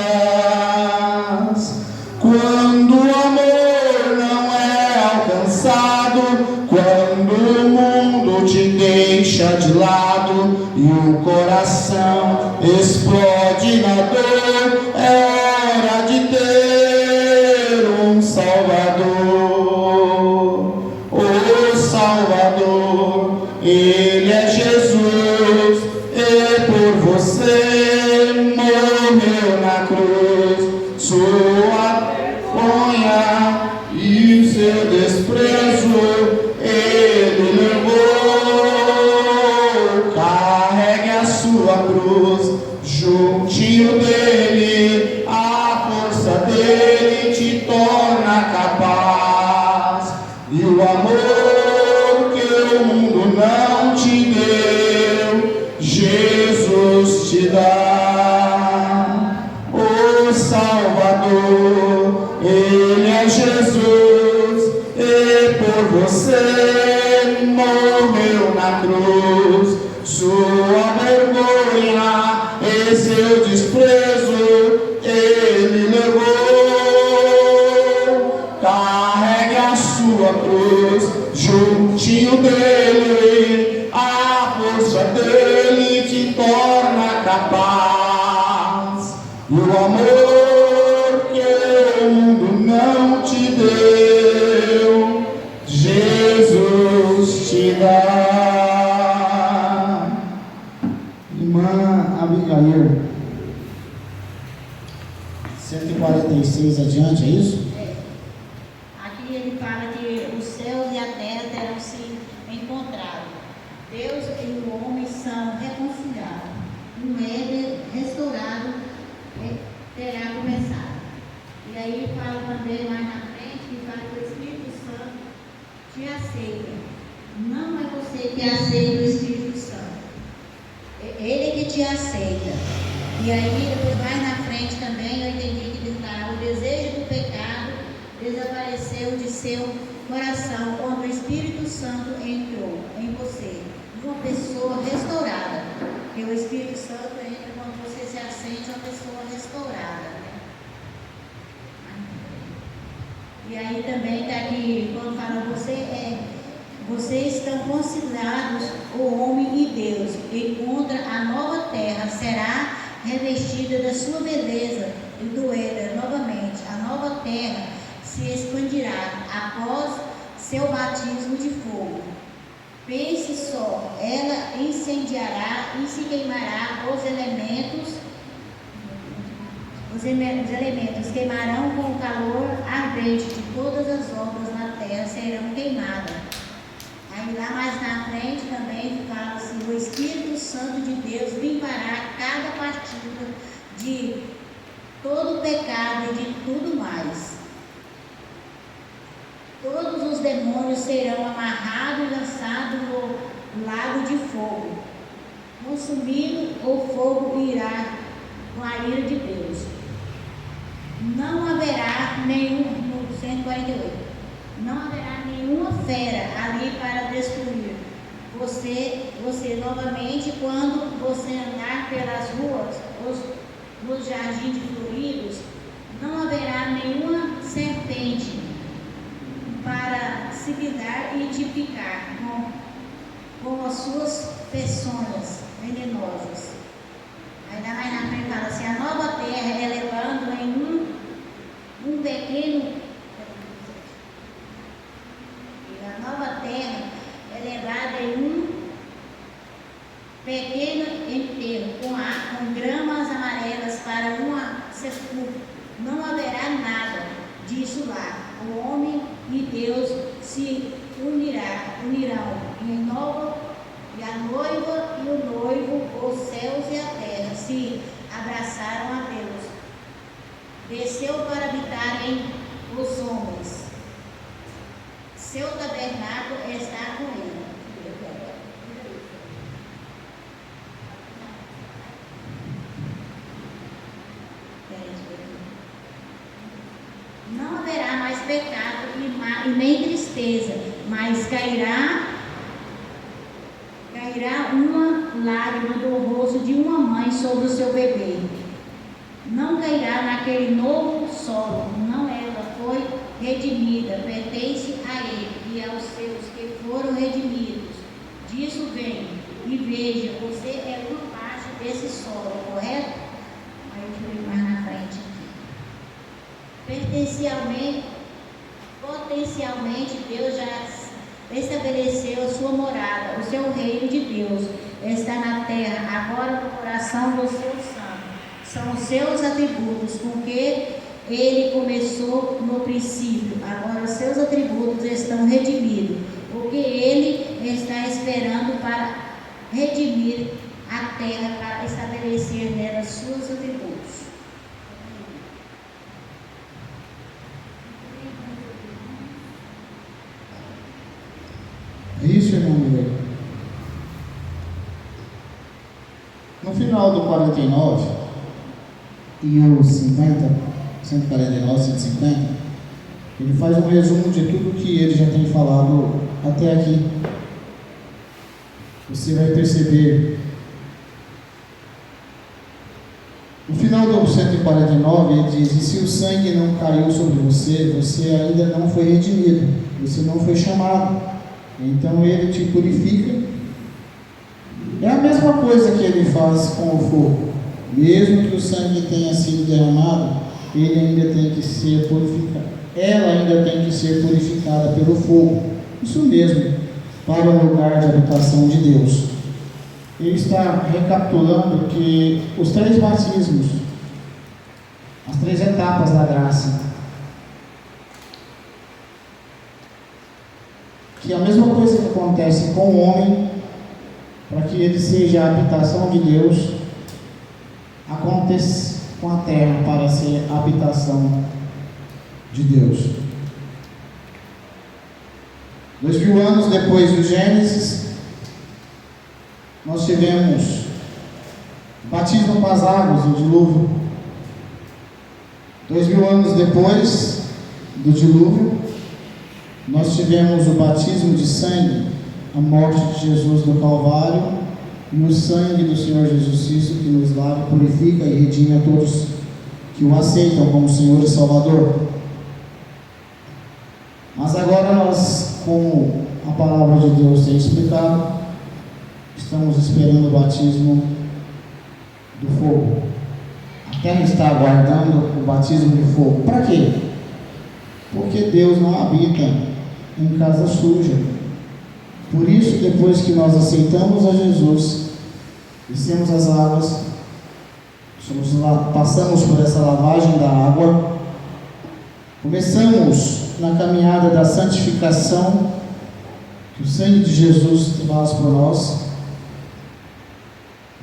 deixa de lado e o coração explode na dor. É hora de ter um Salvador. O Salvador, Ele é Jesus, e por você morreu na cruz. Sua vergonha e o seu desprezo Ele levou. Carregue a sua cruz juntinho dele, a força dele te torna capaz. E o amor que o mundo não te deu, Jesus te dá. O Salvador, Ele é Jesus, e por você morreu na cruz. Sua vergonha e seu desprezo Ele levou. Carregue a sua cruz juntinho dele, a força dele te torna capaz. E o amor que o mundo não te deu, Jesus te dá. Irmã Abigail, 146 adiante, é isso? Aqui ele fala que os céus e a terra terão se encontrado. Deus e o homem são reconciliados. Um Éden restaurado terá começado. E aí fala também mais na frente que fala que o Espírito Santo te aceita. Não é você que aceita o Espírito Santo. É Ele que te aceita. E aí depois mais na frente também eu entendi que o desejo do pecado desapareceu de seu coração quando o Espírito Santo entrou em você. Uma pessoa restaurada. Porque o Espírito Santo entra quando você se assente uma pessoa restaurada. E aí também está aqui, quando fala vocês estão considerados o homem e Deus. Encontra a nova terra, será revestida da sua beleza e do Éden novamente. A nova terra se expandirá após seu batismo de fogo. Pense só, ela incendiará e se queimará os elementos queimarão com o calor ardente de todas as obras na terra serão queimadas. Aí lá mais na frente também fala assim, o Espírito Santo de Deus limpará cada partícula de todo pecado e de tudo mais. Todos os demônios serão amarrados e lançados no lago de fogo. Consumido o fogo irá com a ira de Deus. Não haverá nenhum, no 148, não haverá nenhuma fera ali para destruir você novamente quando você andar pelas ruas, nos jardins floridos, não haverá nenhuma serpente para se pisar e te picar com as suas peçonhas venenosas. Aí mais na frente fala assim, a nova terra é levando em um pequeno, e a nova terra é levada em um pequeno enterro, com gramas amarelas para uma sepultura. Não haverá nada disso lá. O homem e Deus se unirão em nova, e a noiva e o noivo, os céus e a terra se abraçaram a Deus. Desceu para habitar em os homens. Seu tabernáculo está com ele. Não haverá mais pecado e nem tristeza, mas cairá uma lágrima do rosto de uma mãe sobre o seu bebê. Não cairá naquele novo solo, não, ela foi redimida, pertence a ele e aos seus que foram redimidos. Disso vem você é uma parte desse solo, correto? Aí eu fui mais na frente aqui. Potencialmente, Deus já estabeleceu a sua morada, o seu reino de Deus está na terra, agora no coração do seu santo. São os seus atributos, com que ele começou no princípio. Agora os seus atributos estão redimidos, porque ele está esperando para redimir a terra, para estabelecer nela seus atributos. Isso, irmão Miguel. No final do 49 e o 50, 149, 150, ele faz um resumo de tudo que ele já tem falado até aqui. Você vai perceber. No final do 149, ele diz: e se o sangue não caiu sobre você, você ainda não foi redimido, você não foi chamado. Então ele te purifica. É a mesma coisa que ele faz com o fogo. Mesmo que o sangue tenha sido derramado, ele ainda tem que ser purificado. Ela ainda tem que ser purificada pelo fogo. Isso mesmo, para o lugar de habitação de Deus. Ele está recapitulando que os 3 batismos, as 3 etapas da graça, que é a mesma coisa que acontece com o homem, para que ele seja a habitação de Deus, acontece com a terra para ser a habitação de Deus. 2000 anos depois do Gênesis, nós tivemos o batismo com as águas, o dilúvio. 2000 anos depois do dilúvio, nós tivemos o batismo de sangue, a morte de Jesus no Calvário, e o sangue do Senhor Jesus Cristo que nos lava, purifica e redime a todos que o aceitam como Senhor e Salvador. Mas agora nós, como a palavra de Deus tem explicado, estamos esperando o batismo do fogo. A terra está aguardando o batismo de fogo. Para quê? Porque Deus não habita em casa suja. Por isso, depois que nós aceitamos a Jesus, descemos as águas, passamos por essa lavagem da água, começamos na caminhada da santificação, que o sangue de Jesus faz por nós,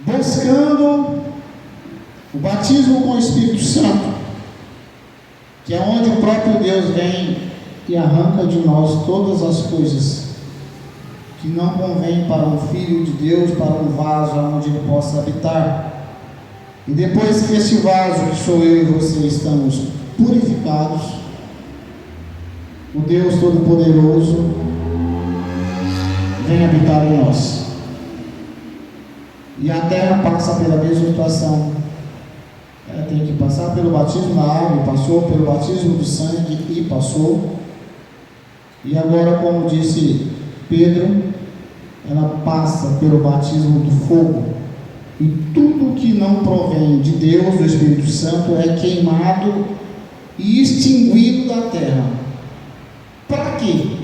buscando o batismo com o Espírito Santo, que é onde o próprio Deus vem e arranca de nós todas as coisas que não convém para um filho de Deus, para um vaso onde ele possa habitar. E depois que esse vaso, que sou eu e você, estamos purificados, o Deus Todo-Poderoso vem habitar em nós. E a terra passa pela mesma situação. Ela tem que passar pelo batismo da água, passou pelo batismo do sangue e passou. E agora, como disse Pedro, ela passa pelo batismo do fogo. E tudo que não provém de Deus, do Espírito Santo, é queimado e extinguido da terra. Para quê?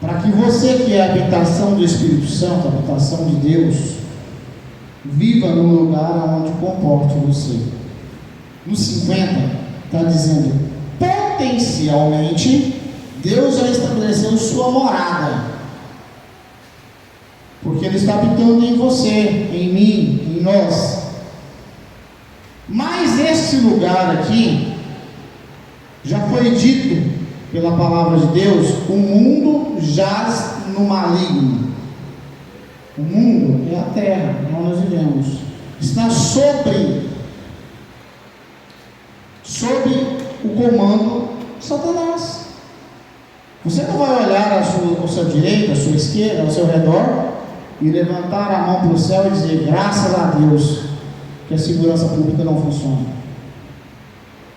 Para que você, que é a habitação do Espírito Santo, a habitação de Deus, viva no lugar onde comporte você. No 50, está dizendo: potencialmente, Deus já estabeleceu sua morada, porque Ele está habitando em você, em mim, em nós. Mas este lugar aqui, já foi dito pela palavra de Deus, o mundo jaz no maligno. O mundo é a terra, onde nós vivemos. Está sob o comando de Satanás. Você não vai olhar à sua direita, à sua esquerda, ao seu redor e levantar a mão para o céu e dizer: graças a Deus que a segurança pública não funciona,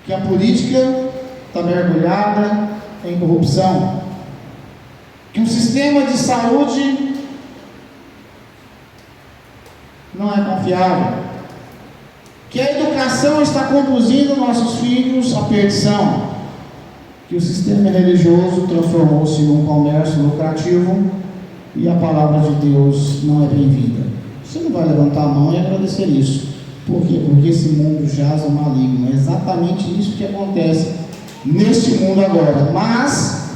que a política está mergulhada em corrupção, que o sistema de saúde não é confiável, que a educação está conduzindo nossos filhos à perdição, que o sistema religioso transformou-se num comércio lucrativo e a palavra de Deus não é bem-vinda. Você não vai levantar a mão e agradecer isso. Por quê? Porque esse mundo jaz o maligno. É exatamente isso que acontece neste mundo agora. Mas,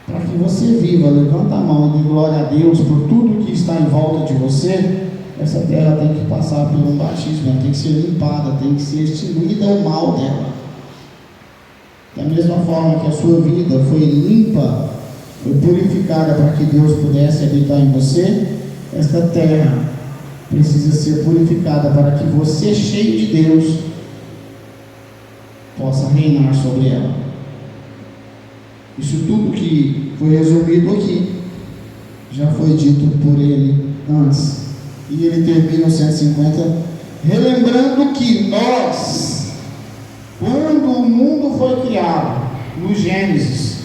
para que você viva, levanta a mão e dê glória a Deus por tudo que está em volta de você. Essa terra tem que passar por um batismo, ela tem que ser limpada, tem que ser extinguida o mal dela. Da mesma forma que a sua vida foi limpa, foi purificada para que Deus pudesse habitar em você, esta terra precisa ser purificada para que você, cheio de Deus, possa reinar sobre ela. Isso tudo que foi resumido aqui já foi dito por ele antes. E ele termina o 150 relembrando que nós, quando o mundo foi criado, no Gênesis,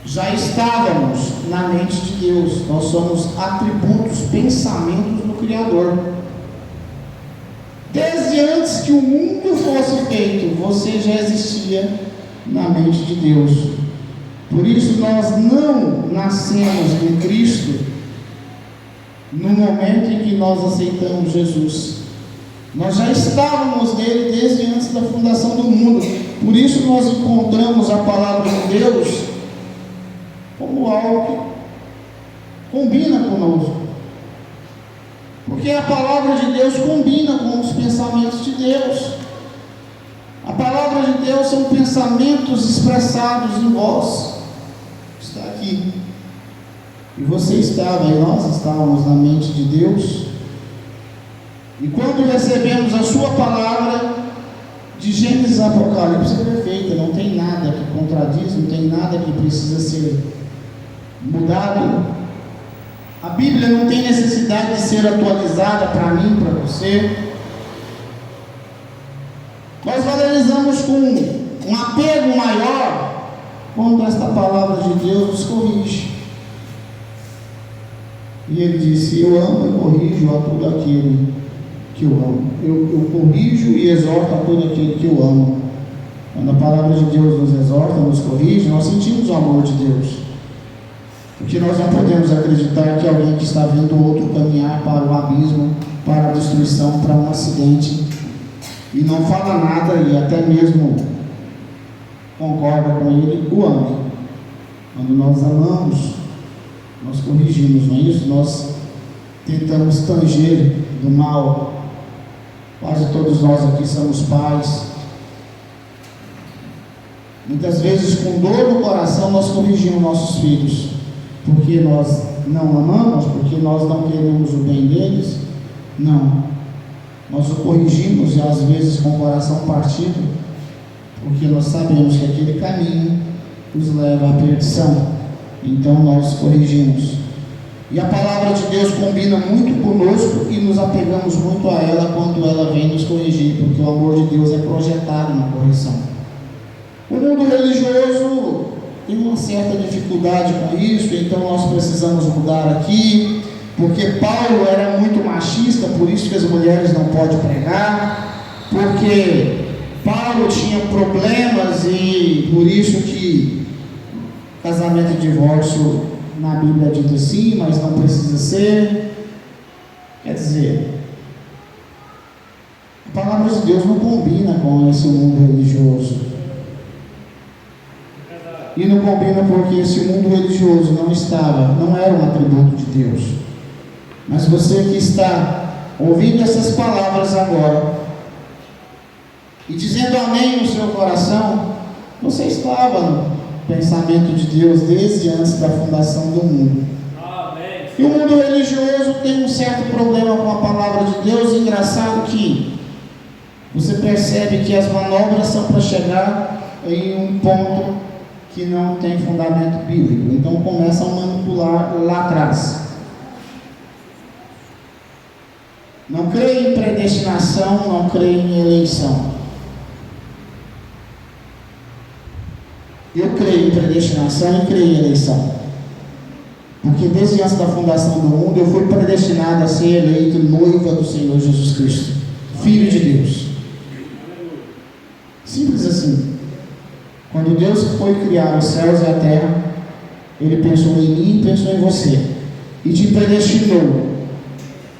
já estávamos na mente de Deus. Nós somos atributos, pensamentos do Criador. Desde antes que o mundo fosse feito, você já existia na mente de Deus. Por isso nós não nascemos em Cristo no momento em que nós aceitamos Jesus. Nós já estávamos nele desde antes da fundação do mundo. Por isso nós encontramos a palavra de Deus como algo que combina conosco. Porque a palavra de Deus combina com os pensamentos de Deus. A palavra de Deus são pensamentos expressados em voz. Está aqui. E você estava, e nós estávamos na mente de Deus. E quando recebemos a sua palavra, de Gênesis a Apocalipse é perfeita, não tem nada que contradiz, não tem nada que precisa ser mudado. A Bíblia não tem necessidade de ser atualizada para mim, para você. Nós valorizamos com um apego maior quando esta palavra de Deus nos corrige. E ele disse: eu amo e corrijo a todo aquele que eu amo. Eu corrijo e exorto a todo aquele que eu amo. Quando a palavra de Deus nos exorta, nos corrige, nós sentimos o amor de Deus. Porque nós não podemos acreditar que alguém que está vendo o outro caminhar para o abismo, para a destruição, para um acidente, e não fala nada e até mesmo concorda com ele, o ame. Quando nós amamos, nós corrigimos, não é isso? Nós tentamos tanger do mal. Quase todos nós aqui somos pais. Muitas vezes, com dor no coração, nós corrigimos nossos filhos, porque nós não amamos, porque nós não queremos o bem deles. Não, nós o corrigimos, e às vezes com o coração partido, porque nós sabemos que aquele caminho nos leva à perdição. Então nós corrigimos. E a palavra de Deus combina muito conosco e nos apegamos muito a ela quando ela vem nos corrigir, porque o amor de Deus é projetado na correção. O mundo religioso tem uma certa dificuldade com isso, então nós precisamos mudar aqui, porque Paulo era muito machista, por isso que as mulheres não podem pregar, porque Paulo tinha problemas e por isso que casamento e divórcio na Bíblia é dito sim, mas não precisa ser. Quer dizer, a palavra de Deus não combina com esse mundo religioso. E não combina porque esse mundo religioso não era um atributo de Deus. Mas você que está ouvindo essas palavras agora e dizendo amém no seu coração, você estava no pensamento de Deus desde antes da fundação do mundo. Amém. E o mundo religioso tem um certo problema com a palavra de Deus. Engraçado que você percebe que as manobras são para chegar em um ponto que não tem fundamento bíblico. Então começam a manipular lá atrás. Não creio em predestinação, não creio em eleição. Eu creio em predestinação e creio em eleição. Porque desde antes da fundação do mundo eu fui predestinado a ser eleito noiva do Senhor Jesus Cristo, Filho de Deus. Simples assim. Quando Deus foi criar os céus e a terra, Ele pensou em mim e pensou em você, e te predestinou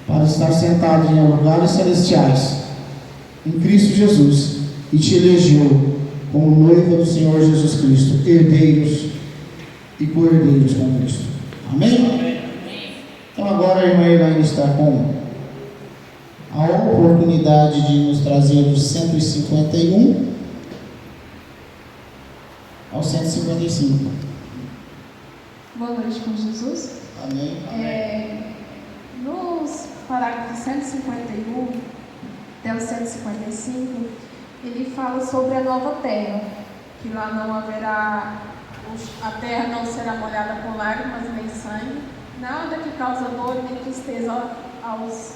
para estar sentado em lugares celestiais em Cristo Jesus, e te elegeu como noiva do Senhor Jesus Cristo, herdeiros e co-herdeiros com Cristo. Amém? Então agora a irmã Elaine está com a oportunidade de nos trazer dos 151 ao 155. Boa noite com Jesus. Amém. Nos parágrafos 151 até o 155, ele fala sobre a nova terra, que lá não haverá, a terra não será molhada com lágrimas nem sangue, nada que causa dor nem tristeza aos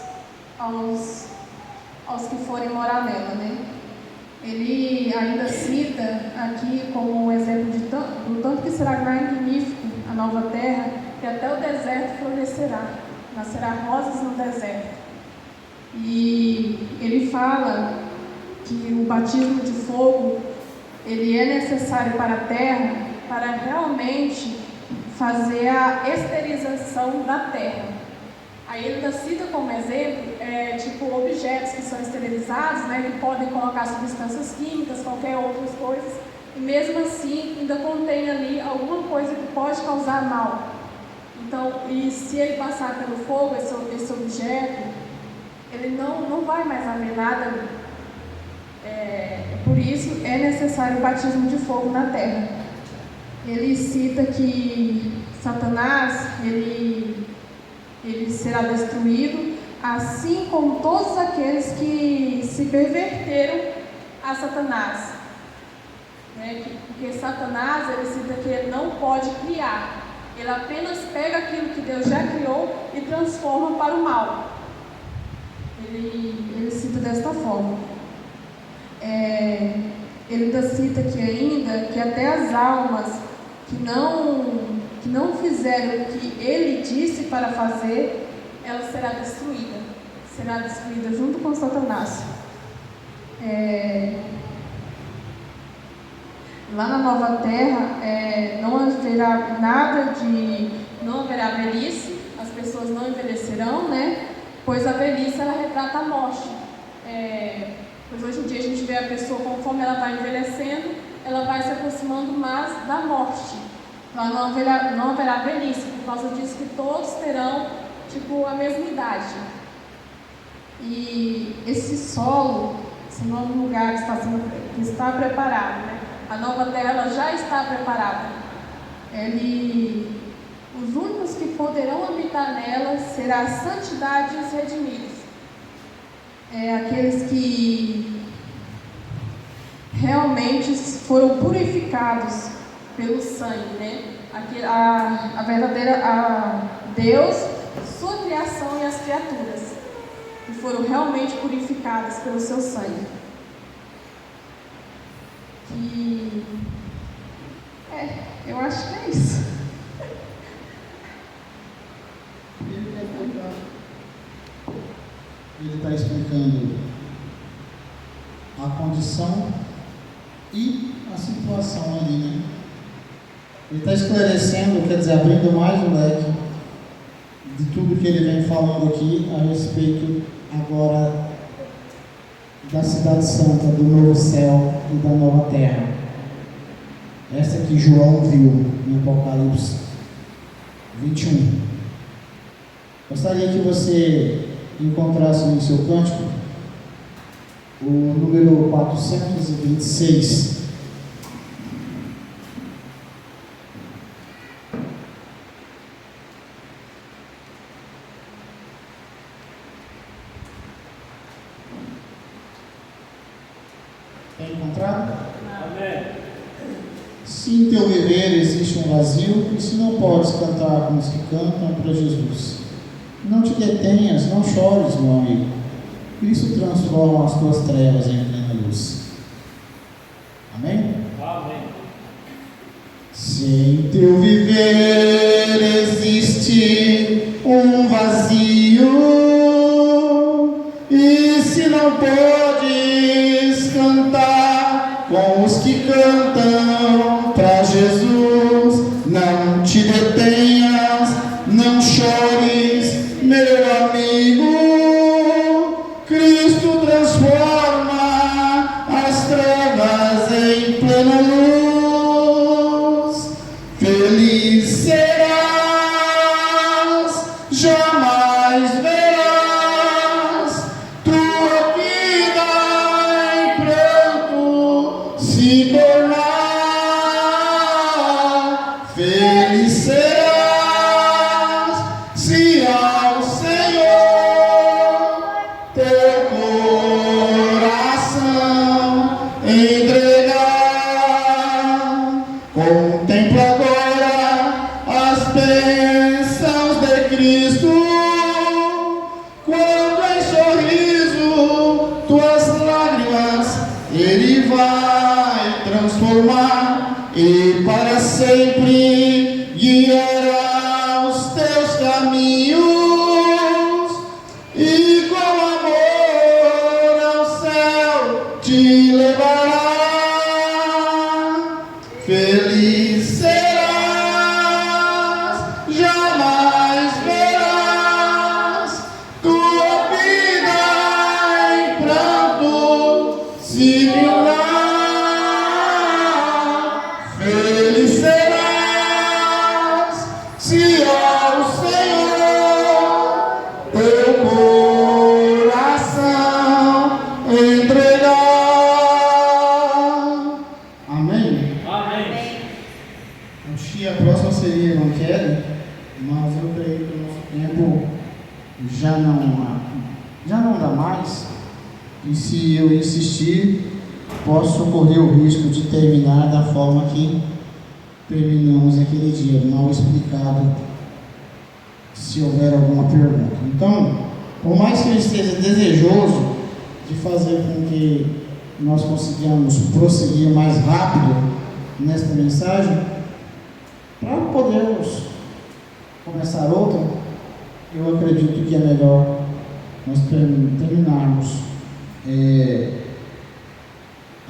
que forem morar nela, né? Ele ainda cita aqui como exemplo do tanto que será magnífico a nova terra, que até o deserto florescerá, nascerá rosas no deserto. E ele fala que o batismo de fogo, ele é necessário para a terra, para realmente fazer a esterilização da terra. Aí ele ainda cita como exemplo, objetos que são esterilizados, né, que podem colocar substâncias químicas, qualquer outras coisas, e mesmo assim ainda contém ali alguma coisa que pode causar mal. Então, e se ele passar pelo fogo, esse objeto, ele não vai mais haver nada ali. Por isso é necessário o batismo de fogo na terra. Ele cita que Satanás, ele será destruído, assim como todos aqueles que se perverteram a Satanás. Porque Satanás, ele cita que ele não pode criar, ele apenas pega aquilo que Deus já criou e transforma para o mal. Ele cita desta forma. Ele ainda cita que até as almas que não fizeram o que ele disse para fazer, ela será destruída junto com Satanás. Lá na nova terra não haverá velhice, as pessoas não envelhecerão, né? Pois a velhice ela retrata a morte. Pois hoje em dia a gente vê a pessoa, conforme ela vai envelhecendo, ela vai se aproximando mais da morte. Lá não haverá velhice, por causa disso que todos terão a mesma idade. E esse solo, esse novo lugar que está preparado, né? A nova terra ela já está preparada. Os únicos que poderão habitar nela será a santidade e os redimidos. Aqueles que realmente foram purificados pelo sangue, né? A verdadeira Deus, sua criação e as criaturas que foram realmente purificadas pelo seu sangue. Eu acho que é isso. Ele está explicando a condição e a situação ali, né? Ele está esclarecendo, quer dizer, abrindo mais o leque de tudo que ele vem falando aqui a respeito agora da cidade santa, do novo céu e da nova terra. Essa que João viu no Apocalipse 21. Gostaria que você encontrasse no seu cântico o número 426. Tem encontrado? Amém. Se em teu viver existe um vazio, e se não podes cantar como os que cantam para Jesus, não te detenhas, não chores, meu amigo. Cristo transforma as tuas trevas em plena luz. Amém? Amém. Se em teu viver existe existe um vazio, e se não podes cantar com os que cantam para Jesus, não te detenhas, não chores, meu amigo. Cristo transforma as trevas em plena luz. Feliz serás, jamais verás tua vida em pranto se tornar. Feliz serás se ao Senhor teu coração entregar. Contempla agora as bênçãos de Cristo, quando em sorriso tuas lágrimas Ele vai transformar, e para sempre guiará os teus caminhos, e com amor ao céu te levará. Feliz serás, jamais verás tua vida em pranto se tornar. Feliz serás se ao Senhor teu coração entregar. Amém? Amém. Acho que a próxima seria Evangelho, mas eu creio que o nosso tempo já não dá mais, e se eu insistir, posso correr o risco de terminar da forma que terminamos aquele dia, mal explicado, se houver alguma pergunta. Então, por mais que eu esteja desejoso de fazer com que nós consigamos prosseguir mais rápido nesta mensagem, para podermos começar outra, eu acredito que é melhor nós terminarmos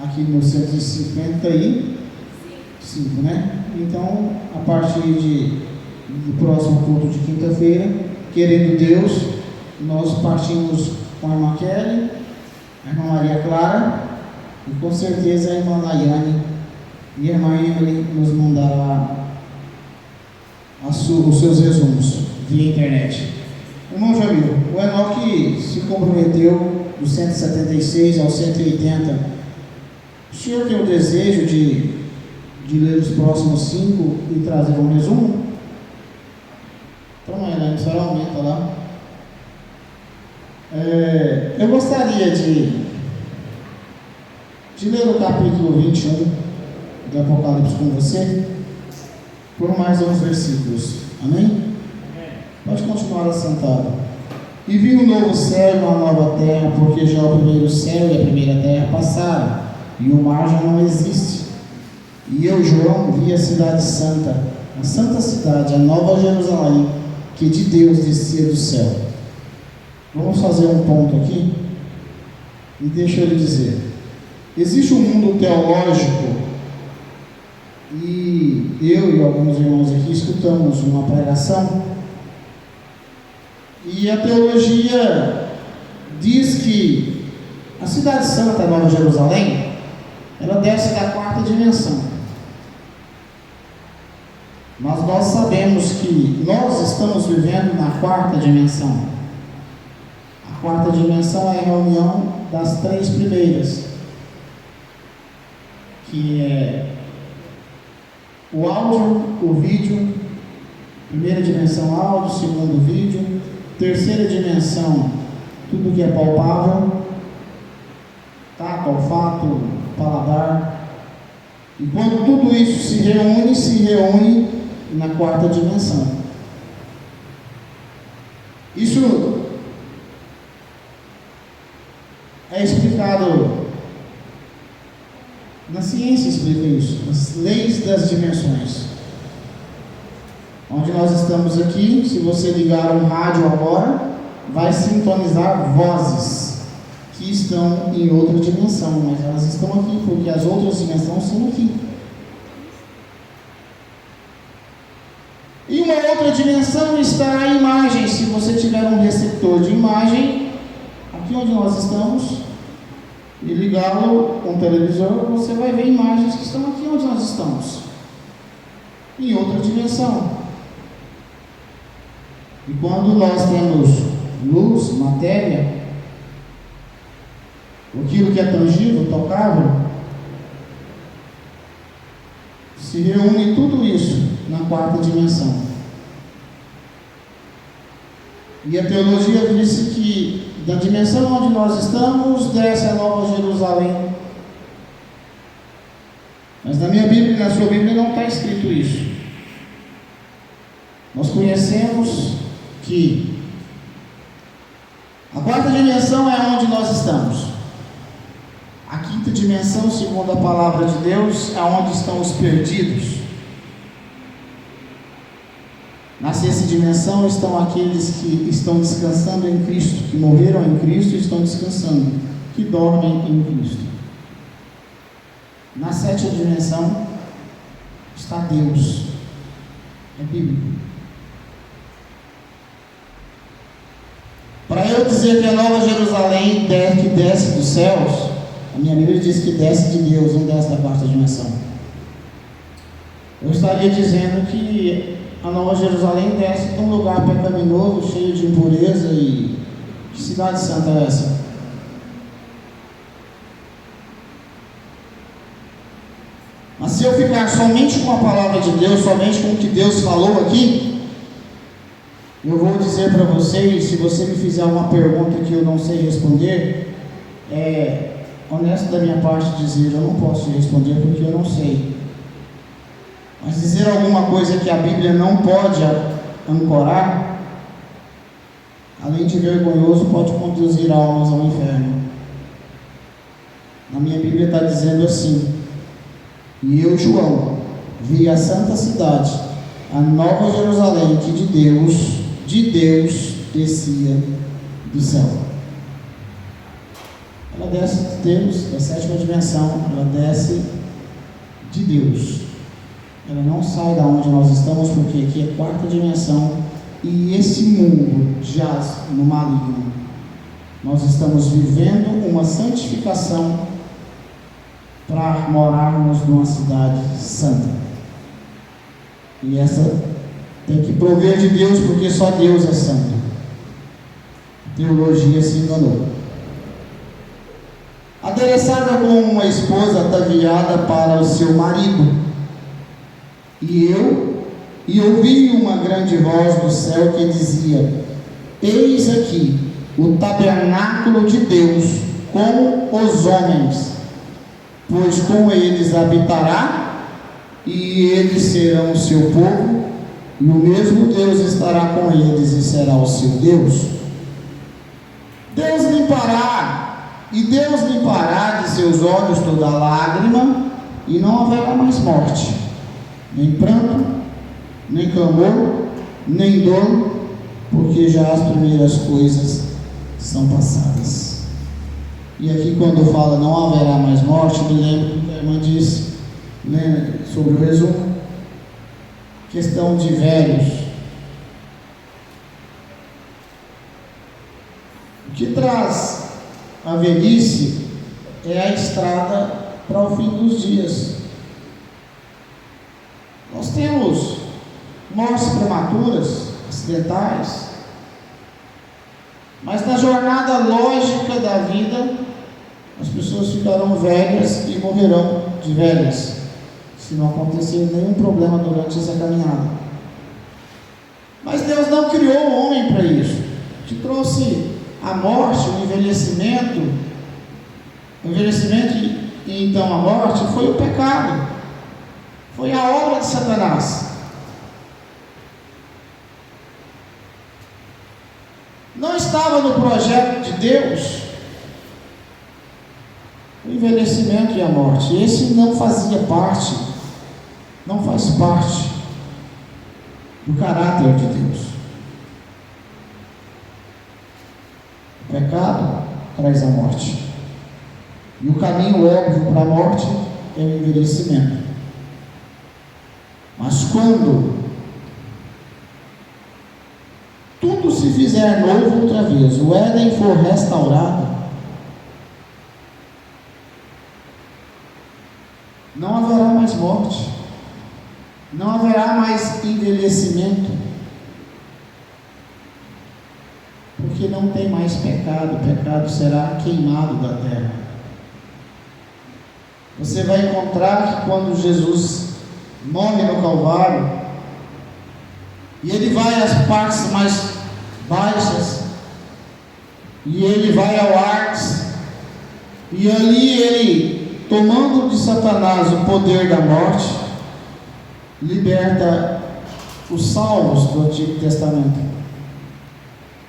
aqui no 155, né? Então, a partir do próximo culto de quinta-feira, querendo Deus, nós partimos com a irmã Kelly, a irmã Maria Clara e com certeza a irmã Laiane e a irmã Emily nos mandará os seus resumos via internet. Irmão Jamil, o Enoque se comprometeu do 176 ao 180. O senhor tem o desejo de ler os próximos 5 e trazer um resumo? Então, Elaine, a senhora aumenta lá. Eu gostaria de ler o capítulo 21 do Apocalipse com você, por mais uns versículos. Amém? Pode continuar assentado. E vi um novo céu e uma nova terra, porque já o primeiro céu e a primeira terra passaram, e o mar já não existe. E eu, João, vi a cidade santa, a santa cidade, a nova Jerusalém, que de Deus descia do céu. Vamos fazer um ponto aqui, e deixa eu lhe dizer. Existe um mundo teológico, e eu e alguns irmãos aqui escutamos uma pregação, e a teologia diz que a cidade santa, a Nova Jerusalém, ela desce da quarta dimensão. Mas nós sabemos que nós estamos vivendo na quarta dimensão. A quarta dimensão é a reunião das 3 primeiras, que é o áudio, o vídeo, primeira dimensão áudio, segundo vídeo, terceira dimensão, tudo que é palpável, tato, olfato, paladar. E quando tudo isso se reúne na quarta dimensão. Isso é explicado na ciência, explica isso, as leis das dimensões. onde nós estamos aqui, se você ligar um rádio agora, vai sintonizar vozes que estão em outra dimensão, mas elas estão aqui, porque as outras dimensões são aqui. E uma outra dimensão está a imagem. Se você tiver um receptor de imagem, aqui onde nós estamos, e ligá-lo com o televisor, você vai ver imagens que estão aqui onde nós estamos, em outra dimensão. E quando nós temos luz, matéria, aquilo que é tangível, tocável, se reúne tudo isso na quarta dimensão. E a teologia disse que da dimensão onde nós estamos, desce a Nova Jerusalém. Mas na minha Bíblia e na sua Bíblia não está escrito isso. Nós conhecemos que a quarta dimensão é onde nós estamos. A quinta dimensão, segundo a palavra de Deus, é onde estão os perdidos. Na sexta dimensão estão aqueles que estão descansando em Cristo, que morreram em Cristo e estão descansando, que dormem em Cristo. Na sétima dimensão está Deus. É bíblico. Para eu dizer que a Nova Jerusalém que desce dos céus, a minha Bíblia diz que desce de Deus, não desce da quarta dimensão. Eu estaria dizendo que a Nova Jerusalém desce de um lugar pecaminoso, cheio de impureza. E que cidade santa é essa? Mas se eu ficar somente com a palavra de Deus, somente com o que Deus falou aqui, eu vou dizer para vocês, se você me fizer uma pergunta que eu não sei responder, é honesto da minha parte dizer, eu não posso te responder porque eu não sei. Mas dizer alguma coisa que a Bíblia não pode ancorar, além de vergonhoso, pode conduzir almas ao inferno. Na minha Bíblia está dizendo assim: e eu, João, vi a santa cidade, a Nova Jerusalém, que de Deus descia do céu. Ela desce de Deus, da sétima dimensão, ela desce de Deus. Ela não sai da onde nós estamos, porque aqui é quarta dimensão e esse mundo jaz no maligno. Nós estamos vivendo uma santificação para morarmos numa cidade santa. E essa tem que prover de Deus, porque só Deus é santo. A teologia se enganou. Adereçada como uma esposa ataviada para o seu marido. E ouvi uma grande voz do céu que dizia: eis aqui o tabernáculo de Deus com os homens, pois com eles habitará, e eles serão o seu povo, e o mesmo Deus estará com eles e será o seu Deus. Deus limpará de seus olhos toda lágrima, e não haverá mais morte, nem pranto, nem clamor, nem dor, porque já as primeiras coisas são passadas. E aqui, quando fala não haverá mais morte, me lembro do que a irmã disse, né, sobre o resumo, questão de velhos. O que traz a velhice é a estrada para o fim dos dias. Nós temos mortes prematuras, acidentais, mas na jornada lógica da vida, as pessoas ficarão velhas e morrerão de velhas, se não acontecer nenhum problema durante essa caminhada. Mas Deus não criou o homem para isso. Que trouxe a morte, o envelhecimento e então a morte foi o pecado. Foi a obra de Satanás. Não estava no projeto de Deus o envelhecimento e a morte. Esse não fazia parte, não faz parte. do caráter de Deus. O pecado traz a morte. E o caminho óbvio para a morte é o envelhecimento. Mas quando tudo se fizer novo outra vez, o Éden for restaurado, não haverá mais morte, não haverá mais envelhecimento, porque não tem mais pecado, o pecado será queimado da terra. Você vai encontrar que quando Jesus morre no Calvário, e ele vai às partes mais baixas, e ele vai ao Hades, e ali ele, tomando de Satanás o poder da morte, liberta os salvos do Antigo Testamento.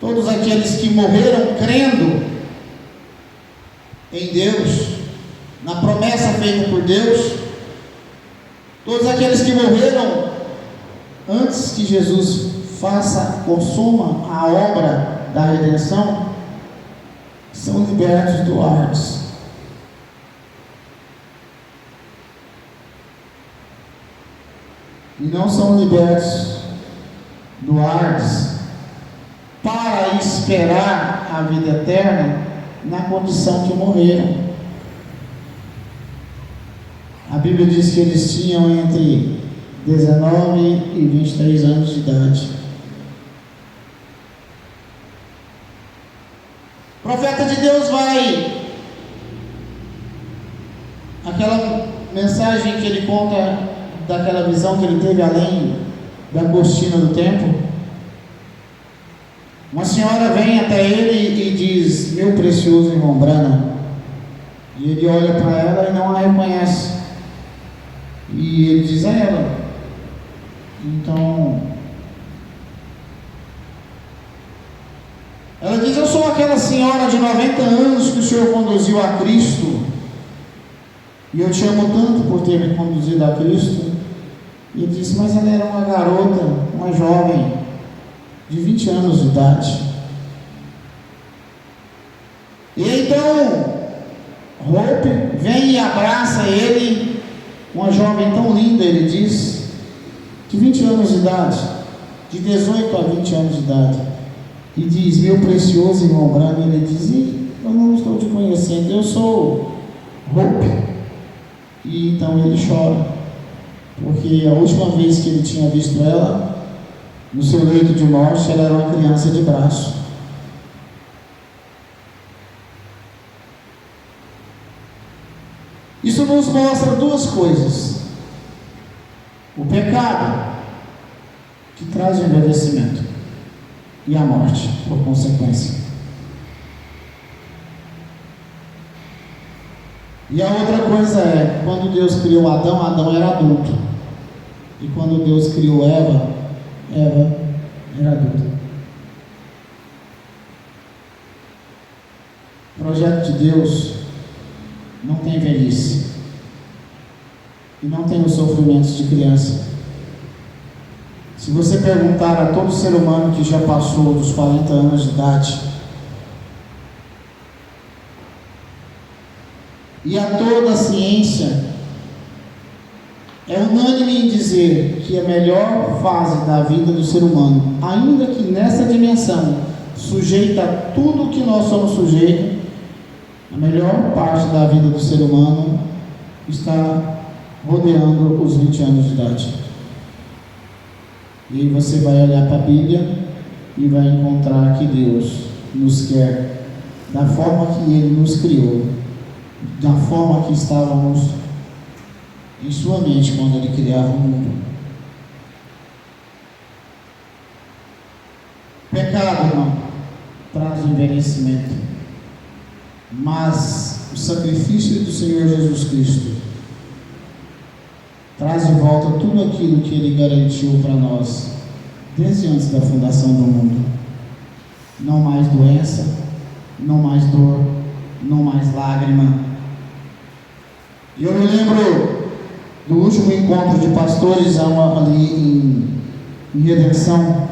Todos aqueles que morreram crendo em Deus, na promessa feita por Deus, todos aqueles que morreram antes que Jesus consuma a obra da redenção, são libertos do Hades. E não são libertos do Hades para esperar a vida eterna na condição que morreram. A Bíblia diz que eles tinham entre 19 e 23 anos de idade. O profeta de Deus vai, aquela mensagem que ele conta daquela visão que ele teve além da cortina do templo. Uma senhora vem até ele e diz: meu precioso irmão Branham. E ele olha para ela e não a reconhece. E ele diz a ela: então, ela diz: eu sou aquela senhora de 90 anos que o Senhor conduziu a Cristo, e eu te amo tanto por ter me conduzido a Cristo. E ele disse: mas ela era uma garota, uma jovem de 20 anos de idade. E então Hope vem e abraça ele, uma jovem tão linda, ele diz, de 20 anos de idade, de 18 a 20 anos de idade, e diz: meu precioso irmão Branham. Ele diz: eu não estou te conhecendo, eu sou Hope. E então ele chora, porque a última vez que ele tinha visto ela, no seu leito de morte, ela era uma criança de braço. Isso nos mostra duas coisas: o pecado, que traz o envelhecimento, e a morte, por consequência. E a outra coisa é, quando Deus criou Adão, Adão era adulto. E quando Deus criou Eva, Eva era adulta. O projeto de Deus não tem velhice. E não tem os sofrimentos de criança. Se você perguntar a todo ser humano que já passou dos 40 anos de idade, e a toda a ciência, é unânime em dizer que a melhor fase da vida do ser humano, ainda que nessa dimensão, sujeita a tudo que nós somos sujeitos, a melhor parte da vida do ser humano está rodeando os 20 anos de idade. E aí você vai olhar para a Bíblia e vai encontrar que Deus nos quer da forma que Ele nos criou, da forma que estávamos em sua mente quando Ele criava o mundo. Pecado, irmão, traz o envelhecimento, mas o sacrifício do Senhor Jesus Cristo traz de volta tudo aquilo que Ele garantiu para nós desde antes da fundação do mundo. Não mais doença, não mais dor, não mais lágrima. E eu me lembro do último encontro de pastores ali e redenção.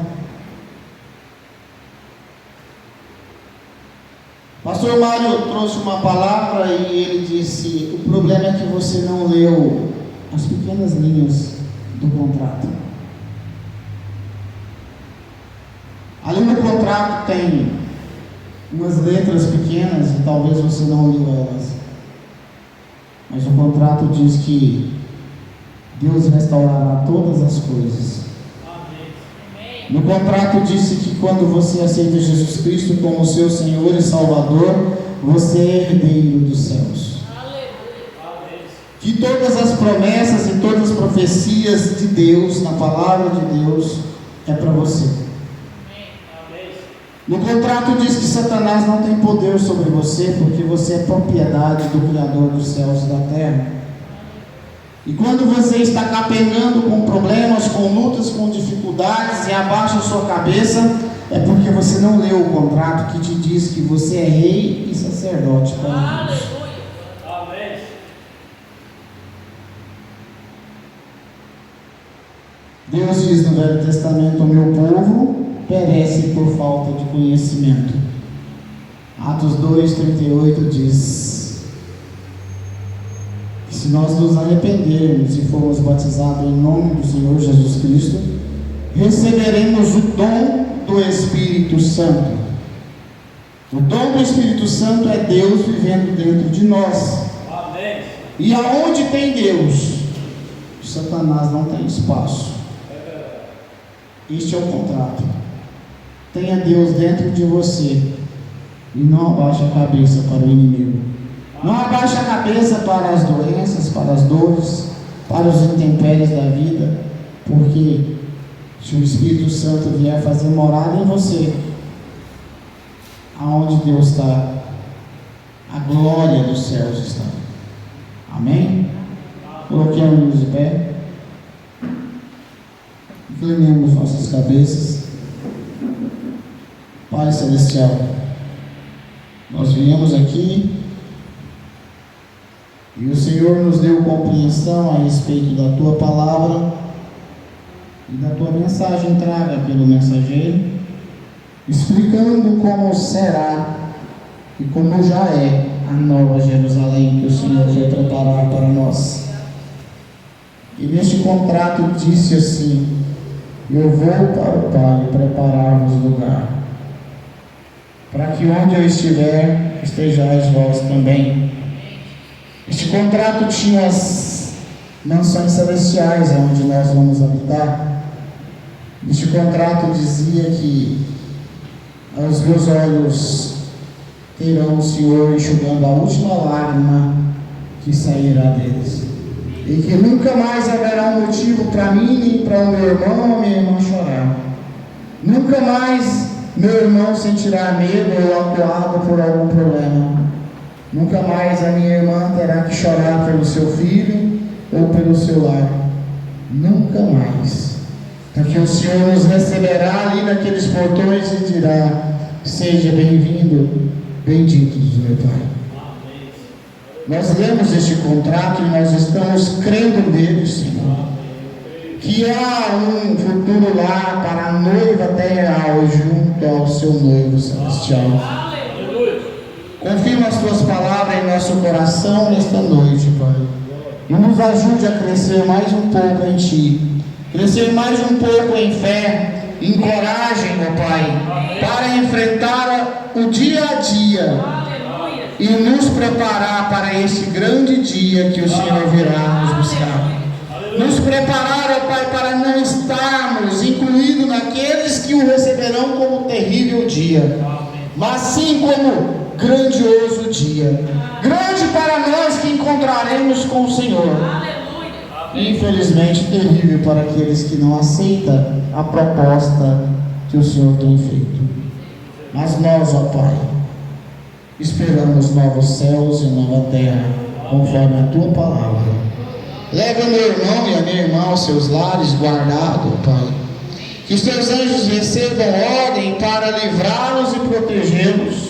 Pastor Mário trouxe uma palavra e ele disse: o problema é que você não leu as pequenas linhas do contrato. Ali no contrato tem umas letras pequenas e talvez você não leu elas. Mas o contrato diz que Deus restaurará todas as coisas. No contrato disse que quando você aceita Jesus Cristo como seu Senhor e Salvador, você é herdeiro dos céus. Que todas as promessas e todas as profecias de Deus, na palavra de Deus, é para você. No contrato diz que Satanás não tem poder sobre você, porque você é propriedade do Criador dos céus e da terra. E quando você está capengando com problemas, com lutas, com dificuldades e abaixa a sua cabeça, é porque você não leu o contrato que te diz que você é rei e sacerdote para Deus. Amém. Deus diz no Velho Testamento: o meu povo perece por falta de conhecimento. Atos 2:38 diz: se nós nos arrependermos e formos batizados em nome do Senhor Jesus Cristo, receberemos o dom do Espírito Santo. O dom do Espírito Santo é Deus vivendo dentro de nós. Amém. E aonde tem Deus, Satanás não tem espaço. Este é o contrato. Tenha Deus dentro de você e não abaixe a cabeça para o inimigo. Não abaixe a cabeça para as doenças, para as dores, para os intempéries da vida, porque se o Espírito Santo vier fazer morada em você, aonde Deus está, a glória dos céus está. Amém? Coloquemos de pé, inclinemos nossas cabeças. Pai Celestial, nós viemos aqui e o Senhor nos deu compreensão a respeito da Tua palavra e da Tua mensagem traga pelo mensageiro, explicando como será e como já é a nova Jerusalém que o Senhor vai preparar para nós. E neste contrato disse assim: eu vou para o Pai preparar-vos lugar, para que onde eu estiver, estejais vós também. Este contrato tinha as mansões celestiais, onde nós vamos habitar. Este contrato dizia que aos meus olhos terão o Senhor enxugando a última lágrima que sairá deles, e que nunca mais haverá um motivo para mim, nem para o meu irmão ou minha irmã chorar. Nunca mais meu irmão sentirá medo ou acuado por algum problema. Nunca mais a minha irmã terá que chorar pelo seu filho ou pelo seu lar. Nunca mais. Porque o Senhor nos receberá ali naqueles portões e dirá: seja bem-vindo, benditos, meu Pai. Nós lemos este contrato e nós estamos crendo nele, Senhor, que há um futuro lá para a noiva terrenal junto ao seu noivo celestial. Confirma as tuas palavras em nosso coração nesta noite, Pai, e nos ajude a crescer mais um pouco em Ti, crescer mais um pouco em fé, em coragem, meu Pai, para enfrentar o dia a dia e nos preparar para esse grande dia que o Senhor virá nos buscar. Nos preparar, ó Pai, para não estarmos incluídos naqueles que o receberão como terrível dia, mas sim como grandioso dia, grande para nós que encontraremos com o Senhor. Infelizmente terrível para aqueles que não aceitam a proposta que o Senhor tem feito. Mas nós, ó Pai, esperamos novos céus e nova terra, conforme a Tua palavra. Leve o meu irmão e a minha irmã aos seus lares guardados, Pai. Que os Teus anjos recebam ordem para livrá-los e protegê-los.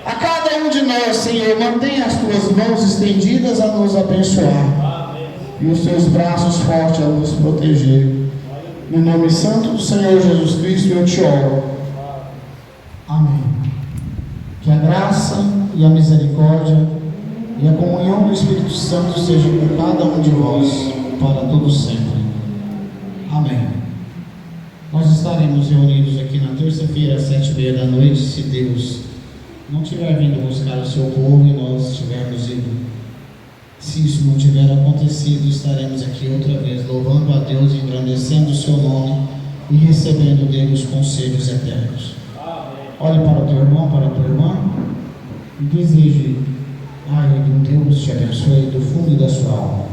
A cada um de nós, Senhor, mantenha as Tuas mãos estendidas a nos abençoar e os Teus braços fortes a nos proteger. No nome santo do Senhor Jesus Cristo eu te oro. Amém. Que a graça e a misericórdia e a comunhão do Espírito Santo seja com cada um de vós, para todo sempre. Amém. Nós estaremos reunidos aqui na terça-feira, às 7h30 da noite, se Deus não tiver vindo buscar o seu povo e nós estivermos indo. Se isso não tiver acontecido, estaremos aqui outra vez, louvando a Deus, engrandecendo o seu nome e recebendo dele os conselhos eternos. Olhe para o teu irmão, para a tua irmã, e deseje a ele um Deus te abençoe do fundo da sua alma.